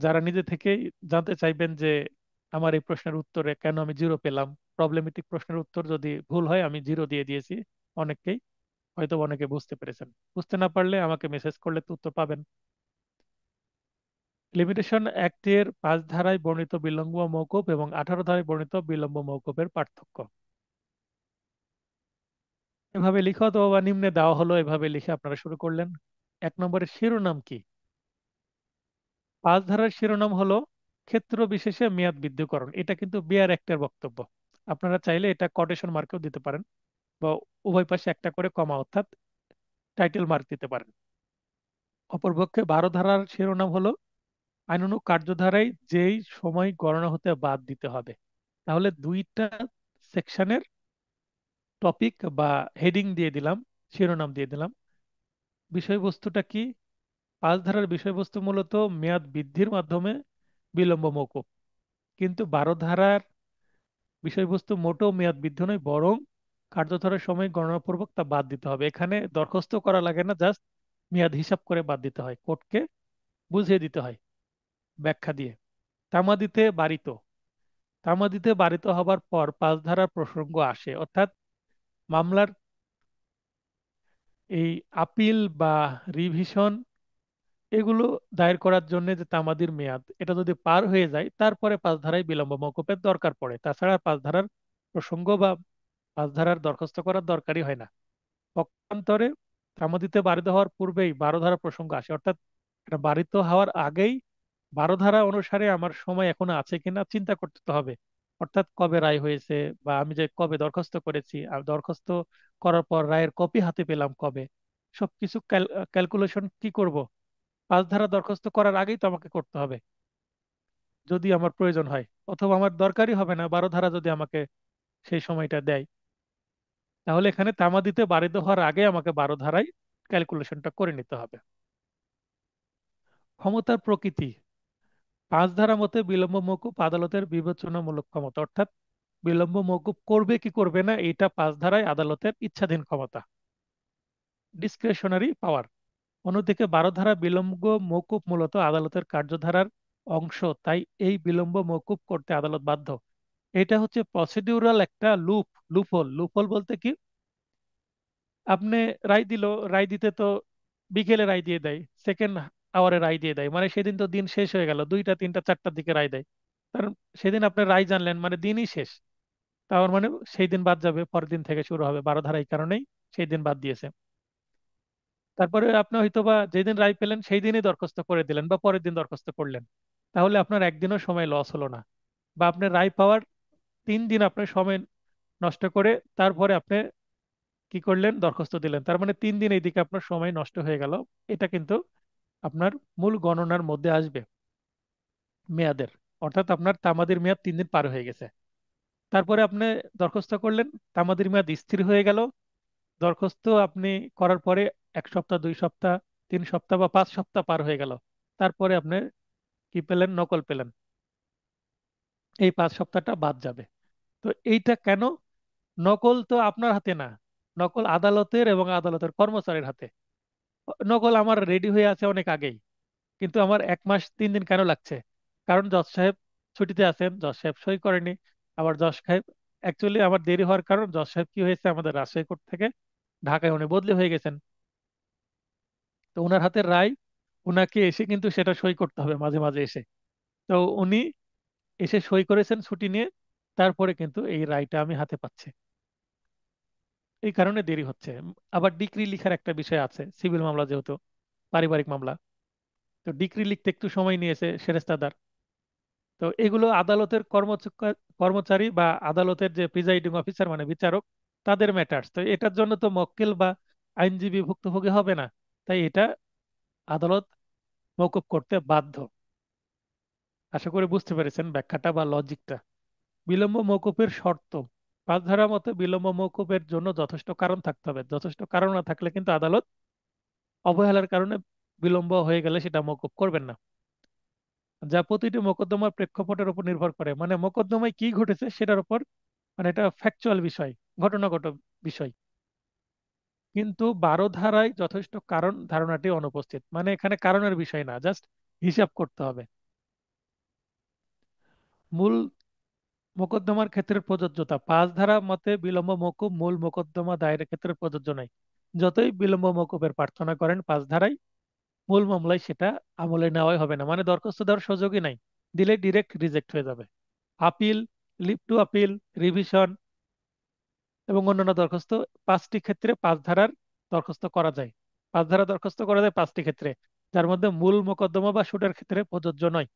যারা নিজে থেকেই জানতে চাইবেন যে আমার এই প্রশ্নের উত্তরে কেন আমি 0 পেলাম, প্রবলেমেটিক প্রশ্নের উত্তর যদি ভুল হয় আমি 0 দিয়ে দিয়েছি অনেককেই, হয়তো অনেকে বুঝতে পেরেছেন। বুঝতে না পারলে আমাকে মেসেজ করলে তো উত্তর পাবেন। লিমিটেশন অ্যাক্টের 5 ধারায় বর্ণিত বিলম্ব মওকুফ এবং 18 ধারায় বর্ণিত বিলম্ব মওকুফের পার্থক্য। এভাবে লিখো, অথবা নিম্নে দেওয়া হলো এভাবে লিখে আপনারা শুরু করলেন। 1 নম্বরের শিরোনাম কি? 5 ধারার শিরোনাম হলো ক্ষেত্র বিশেষে মেয়াদ বৃদ্ধিকরণ। এটা কিন্তু বিআর অ্যাক্টের বক্তব্য। আপনারা চাইলে এটা কোটেশন মার্কেও দিতে পারেন, বা উভয় পাশে একটা করে কমা অর্থাৎ টাইটেল মার্ক দিতে পারেন। অপরপক্ষে 12 ধারার শিরোনাম হলো আইনানুগ কার্যধারায় যেই সময় গণনা হতে বাদ দিতে হবে। তাহলে দুইটা সেকশনের টপিক বা হেডিং দিয়ে দিলাম, শিরোনাম দিয়ে দিলাম। বিষয়বস্তুটা কি? পাঁচ ধারার বিষয়বস্তু মূলত মেয়াদ বৃদ্ধির মাধ্যমে বিলম্ব মওকুফ, কিন্তু 12 ধারার বিষয়বস্তু মোটেও মেয়াদ বৃদ্ধি নয়, বরং কার্যধারার সময় গণনাপূর্বক তা বাদ দিতে হবে। এখানে দরখাস্ত করা লাগে না, জাস্ট মেয়াদ হিসাব করে বাদ দিতে হয়, কোর্টকে বুঝিয়ে দিতে হয় ব্যাখ্যা দিয়ে। তামাদিতে বারিত, তামাদিতে বারিত হবার পর পাঁচ ধারার প্রসঙ্গ আসে, অর্থাৎ মামলার এই আপিল বা রিভিশন এগুলো দায়ের করার জন্য যে তামাদির মেয়াদ, এটা যদি পার হয়ে যায় তারপরে পাঁচ ধারায় বিলম্ব মওকুফের দরকার পড়ে। তাছাড়া পাঁচ ধারার প্রসঙ্গ বা পাঁচ ধারার দরখাস্ত করার দরকারই হয় না। পক্ষান্তরে তামাদিতে বারিত হওয়ার পূর্বেই 12 ধারা প্রসঙ্গ আসে, অর্থাৎ এটা বারিত হওয়ার আগেই 12 ধারা অনুসারে আমার সময় এখনো আছে কিনা চিন্তা করতে তো হবে। অর্থাৎ কবে রায় হয়েছে, বা আমি যে কবে দরখাস্ত করেছি, আর দরখাস্ত করার পর রায়ের কপি হাতে পেলাম কবে, সবকিছু ক্যালকুলেশন কি করব, পাঁচ ধারা দরখাস্ত করার আগেই তো আমাকে করতে হবে যদি আমার প্রয়োজন হয়, অথবা আমার দরকারই হবে না 12 ধারা যদি আমাকে সেই সময়টা দেয়। তাহলে এখানে তামাদিতে বারিত হওয়ার আগে আমাকে 12 ধারায় ক্যালকুলেশনটা করে নিতে হবে। ক্ষমতার প্রকৃতি, পাঁচ ধারা মতে বিলম্ব মওকুফ আদালতের বিবেচনামূলক ক্ষমতা, অর্থাৎ বিলম্ব মওকুফ করবে কি করবে না এটা পাঁচ ধারায় আদালতের ইচ্ছাধীন ক্ষমতা, ডিসক্রিশনারি পাওয়ার। অন্যদিকে 12 ধারা বিলম্ব মওকুফ মূলত আদালতের কার্যধারার অংশ, তাই এই বিলম্ব মওকুফ করতে আদালত বাধ্য। এটা হচ্ছে প্রসিডিউরাল একটা লুপহোল। লুপহোল বলতে কি, আপনি রায় দিল, রায় দিতে তো বিকেলে রায় দিয়ে দেয়, সেকেন্ড আওয়ারে রায় দিয়ে দেয়, মানে সেদিন তো দিন শেষ হয়ে গেল, 2টা 3টা 4টার দিকে রায় দেয়। কারণ সেদিন আপনি রায় জানলেন মানে দিনই শেষ, তার মানে সেই দিন বাদ যাবে, পরের দিন থেকে শুরু হবে। 12 ধারা এই কারণেই সেই দিন বাদ দিয়েছে। তারপরে আপনি হয়তোবা যেদিন রায় পেলেন সেই দিনই দরখাস্ত করে দিলেন বা পরের দিন দরখাস্ত করলেন, তাহলে আপনার একদিনও সময় লস হলো না। বা আপনি রায় পাওয়ার 3 দিন আপনার সময় নষ্ট করে তারপরে আপনি কি করলেন, দরখাস্ত দিলেন, তার মানে 3 দিন এইদিকে আপনার সময় নষ্ট হয়ে গেল। এটা কিন্তু আপনার মূল গণনার মধ্যে আসবে মেয়াদের, অর্থাৎ আপনার তামাদির মেয়াদ 3 দিন পার হয়ে গেছে। তারপরে আপনি দরখাস্ত করলেন, তামাদির মেয়াদ স্থির হয়ে গেল। দরখাস্ত আপনি করার পরে 1 সপ্তাহ, 2 সপ্তাহ, 3 সপ্তাহ বা 5 সপ্তাহ পার হয়ে গেল। তারপরে আপনি কি পেলেন, নকল পেলেন, এই 5 সপ্তাহটা বাদ যাবে। তো এইটা কেন? নকল তো আপনার হাতে না, নকল আদালতের এবং আদালতের কর্মচারীর হাতে। নকল আমার রেডি হয়ে আছে অনেক আগেই, কিন্তু আমার 1 মাস 3 দিন কেন লাগছে? কারণ জজ সাহেব ছুটিতে আছেন, জজ সাহেব সই করেনি। আবার জজ সাহেব, অ্যাকচুয়ালি আমার দেরি হওয়ার কারণ জজ সাহেব কি হয়েছে, আমাদের রাজশাহী কোর্ট থেকে ঢাকায় উনি বদলি হয়ে গেছেন। তো ওনার হাতের রায়, ওনাকে এসে কিন্তু সেটা সই করতে হবে মাঝে মাঝে এসে। তো উনি এসে সই করেছেন ছুটি নিয়ে, তারপরে কিন্তু এই রায়টা আমি হাতে পাচ্ছি, এই কারণে দেরি হচ্ছে। আবার ডিক্রি লিখার একটা বিষয় আছে, সিভিল মামলা যেহেতু, পারিবারিক মামলা, তো ডিক্রি লিখতে একটু সময় নিয়েছে সেরেস্তাদার। তো এগুলো আদালতের কর্মচারী বা আদালতের যে প্রিজাইডিং অফিসার মানে বিচারক, তাদের ম্যাটার্স। তো এটার জন্য তো মক্কেল বা আইনজীবী ভুক্তভোগী হবে না, তাই এটা আদালত মওকুফ করতে বাধ্য। আশা করি বুঝতে পেরেছেন ব্যাখ্যাটা বা লজিকটা। বিলম্ব মওকুফের শর্ত, পাঁচ ধারা মতে বিলম্ব মওকুফের জন্য যথেষ্ট কারণ থাকতে হবে। যথেষ্ট কারণ না থাকলে কিন্তু আদালত অবহেলার কারণে বিলম্ব হয়ে গেলে সেটা মওকুফ করবেন না, যা প্রতিটি মোকদ্দমার প্রেক্ষাপটের উপর নির্ভর করে। মানে মোকদ্দমায় কি ঘটেছে সেটার উপর, মানে এটা ফ্যাকচুয়াল বিষয়, ঘটনাগত বিষয়। কিন্তু 12 ধারায় যথেষ্ট কারণ ধারণাটি অনুপস্থিত, মানে এখানে কারণের বিষয় না, জাস্ট হিসাব করতে হবে। মূল মোকদ্দমার ক্ষেত্রে প্রযোজ্যতা, পাঁচ ধারা মতে বিলম্ব মওকুফ মূল মোকদ্দমা দায়েরের ক্ষেত্রে প্রযোজ্য নয়। যতই বিলম্ব মওকুফের প্রার্থনা করেন পাঁচ ধারায়, মূল মামলায় সেটা আমলে নেওয়াই হবে না, মানে দরখাস্ত দেওয়ার সুযোগই নাই, দিলে ডিরেক্ট রিজেক্ট হয়ে যাবে। Appeal, leave to appeal, revision এবং অন্যান্য দরখাস্ত, 5টি ক্ষেত্রে পাঁচ ধারার দরখাস্ত করা যায়। পাঁচ ধারা দরখাস্ত করা যায় 5টি ক্ষেত্রে, যার মধ্যে মূল মোকদ্দমা বা সুটের ক্ষেত্রে প্রযোজ্য নয়।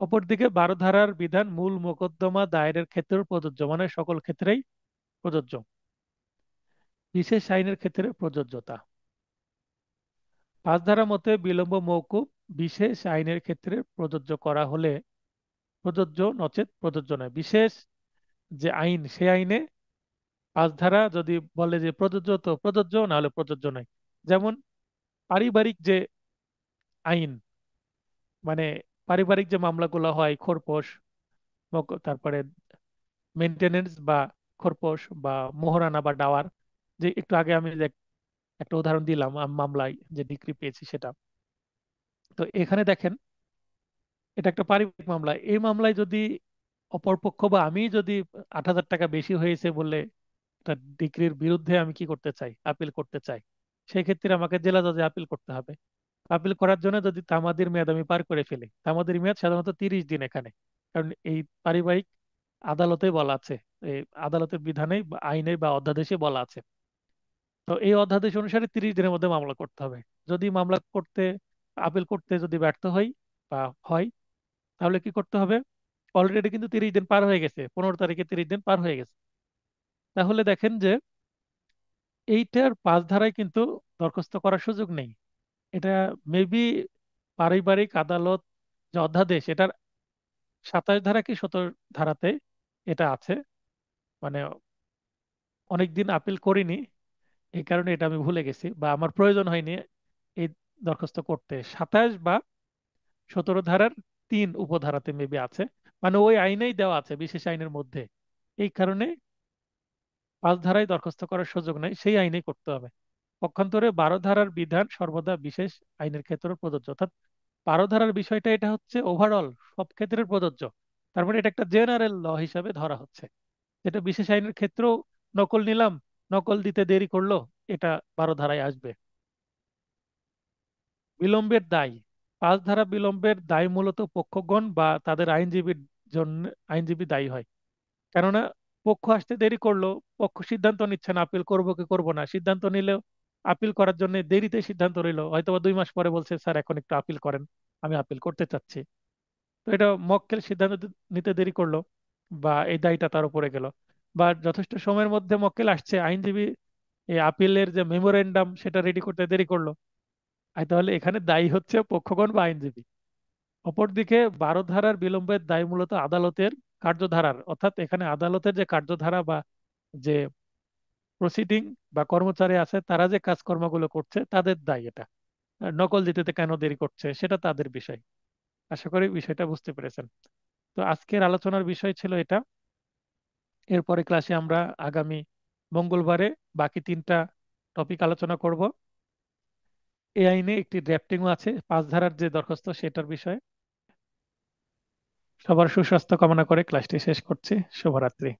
অপরদিকে 12 ধারার বিধান মূল মোকদ্দমা দায়েরের ক্ষেত্রেও প্রযোজ্য, মানে সকল ক্ষেত্রেই প্রযোজ্য। বিশেষ আইনের ক্ষেত্রে প্রযোজ্যতা, পাঁচ ধারা মতে বিলম্ব মওকুফ বিশেষ আইনের ক্ষেত্রে প্রযোজ্য করা হলে প্রযোজ্য, নচেত প্রযোজ্য নয়। বিশেষ যে আইন সে আইনে পাঁচ ধারা যদি বলে যে প্রযোজ্য, তো প্রযোজ্য, না হলে প্রযোজ্য নয়। যেমন পারিবারিক যে আইন, মানে পারিবারিক যে মামলাগুলো হয়, খোরপোশ, তারপরে মেনটেনেন্স বা খোরপোশ বা মোহরানা বা ডাওয়ার, যে একটু আগে আমি যে একটা উদাহরণ দিলাম মামলায় যে ডিগ্রি পেয়েছি সেটা। তো এখানে দেখেন, এটা একটা পারিবারিক মামলা। এই মামলায় যদি অপরপক্ষ বা আমি যদি 8,000 টাকা বেশি হয়েছে বলে একটা ডিগ্রির বিরুদ্ধে আমি কি করতে চাই, আপিল করতে চাই, সেই ক্ষেত্রে আমাকে জেলা জজে আপিল করতে হবে। আপিল করার জন্য যদি তামাদির মেয়াদ আমি পার করে ফেলি, তামাদির মেয়াদ সাধারণত 30 দিন এখানে, কারণ এই পারিবারিক আদালতে বলা আছে, এই আদালতের বিধানে বা আইনে বা অধ্যাদেশে বলা আছে। তো এই অধ্যাদেশ অনুসারে 30 দিনের মধ্যে মামলা করতে হবে। যদি মামলা করতে, আপিল করতে যদি ব্যর্থ হই বা হয়, তাহলে কি করতে হবে? অলরেডি কিন্তু 30 দিন পার হয়ে গেছে, 15 তারিখে 30 দিন পার হয়ে গেছে। তাহলে দেখেন যে এইটার 5 ধারায় কিন্তু দরখাস্ত করার সুযোগ নেই। এটা মেবি পারিবারিক আদালত যে অধ্যাদেশ, এটার 27 ধারা কি 17 ধারাতে এটা আছে। মানে অনেকদিন আপিল করিনি, এই কারণে এটা আমি ভুলে গেছি বা আমার প্রয়োজন হয়নি এই দরখাস্ত করতে। 27 বা 17 ধারার 3 উপধারাতে মেবি আছে, মানে ওই আইনেই দেওয়া আছে, বিশেষ আইনের মধ্যে। এই কারণে 5 ধারায় দরখাস্ত করার সুযোগ নাই, সেই আইনেই করতে হবে। পক্ষান্তরে 12 ধারার বিধান সর্বদা বিশেষ আইনের ক্ষেত্রে প্রযোজ্য। অর্থাৎ 12 ধারার বিষয়টা এটা হচ্ছে ওভারঅল সব ক্ষেত্রে প্রযোজ্য। তার মানে এটা একটা জেনারেল ল হিসাবে ধরা হচ্ছে, যেটা বিশেষ আইনের ক্ষেত্রেও নকল নিলাম, নকল দিতে দেরি করলো, এটা 12 ধারায় আসবে। বিলম্বের দায়, 5 ধারা বিলম্বের দায় মূলত পক্ষগণ বা তাদের আইনজীবীর জন্য, আইনজীবী দায়ী হয়। কেননা পক্ষ আসতে দেরি করলো, পক্ষ সিদ্ধান্ত নিচ্ছে না আপিল করবো কি করবো না, সিদ্ধান্ত নিলেও আপিল করার জন্য দেরিতে সিদ্ধান্ত রইলো, হয়তো বা 2 মাস পরে বলছে স্যার এখন একটু আপিল করেন, আমি আপিল করতে চাচ্ছি। তো এটা মক্কেল সিদ্ধান্ত নিতে দেরি করলো, বা এই দায়টা তার উপরে গেল। বা যথেষ্ট সময়ের মধ্যে মক্কেল আসছে, আইনজীবী এই আপিলের যে মেমোরেন্ডাম সেটা রেডি করতে দেরি করলো, আর তাহলে এখানে দায়ী হচ্ছে পক্ষগণ বা আইনজীবী। অপরদিকে 12 ধারার বিলম্বের দায় মূলত আদালতের কার্যধারার, অর্থাৎ এখানে আদালতের যে কার্যধারা বা যে প্রসিডিং বা কর্মচারী আছে তারা যে কাজকর্মগুলো করছে তাদের দায় এটা। আর নকল দিতে কেন দেরি করছে সেটা তাদের বিষয়। আশা করি বিষয়টা বুঝতে পেরেছেন। তো আজকের আলোচনার বিষয় ছিল এটা। এরপরে ক্লাসে আমরা আগামী মঙ্গলবারে বাকি 3টা টপিক আলোচনা করব। এই আইনে একটি ড্রাফটিংও আছে 5 ধারার যে দরখাস্ত সেটার বিষয়ে। সবার সুস্বাস্থ্য কামনা করে ক্লাসটি শেষ করছি। শুভরাত্রি।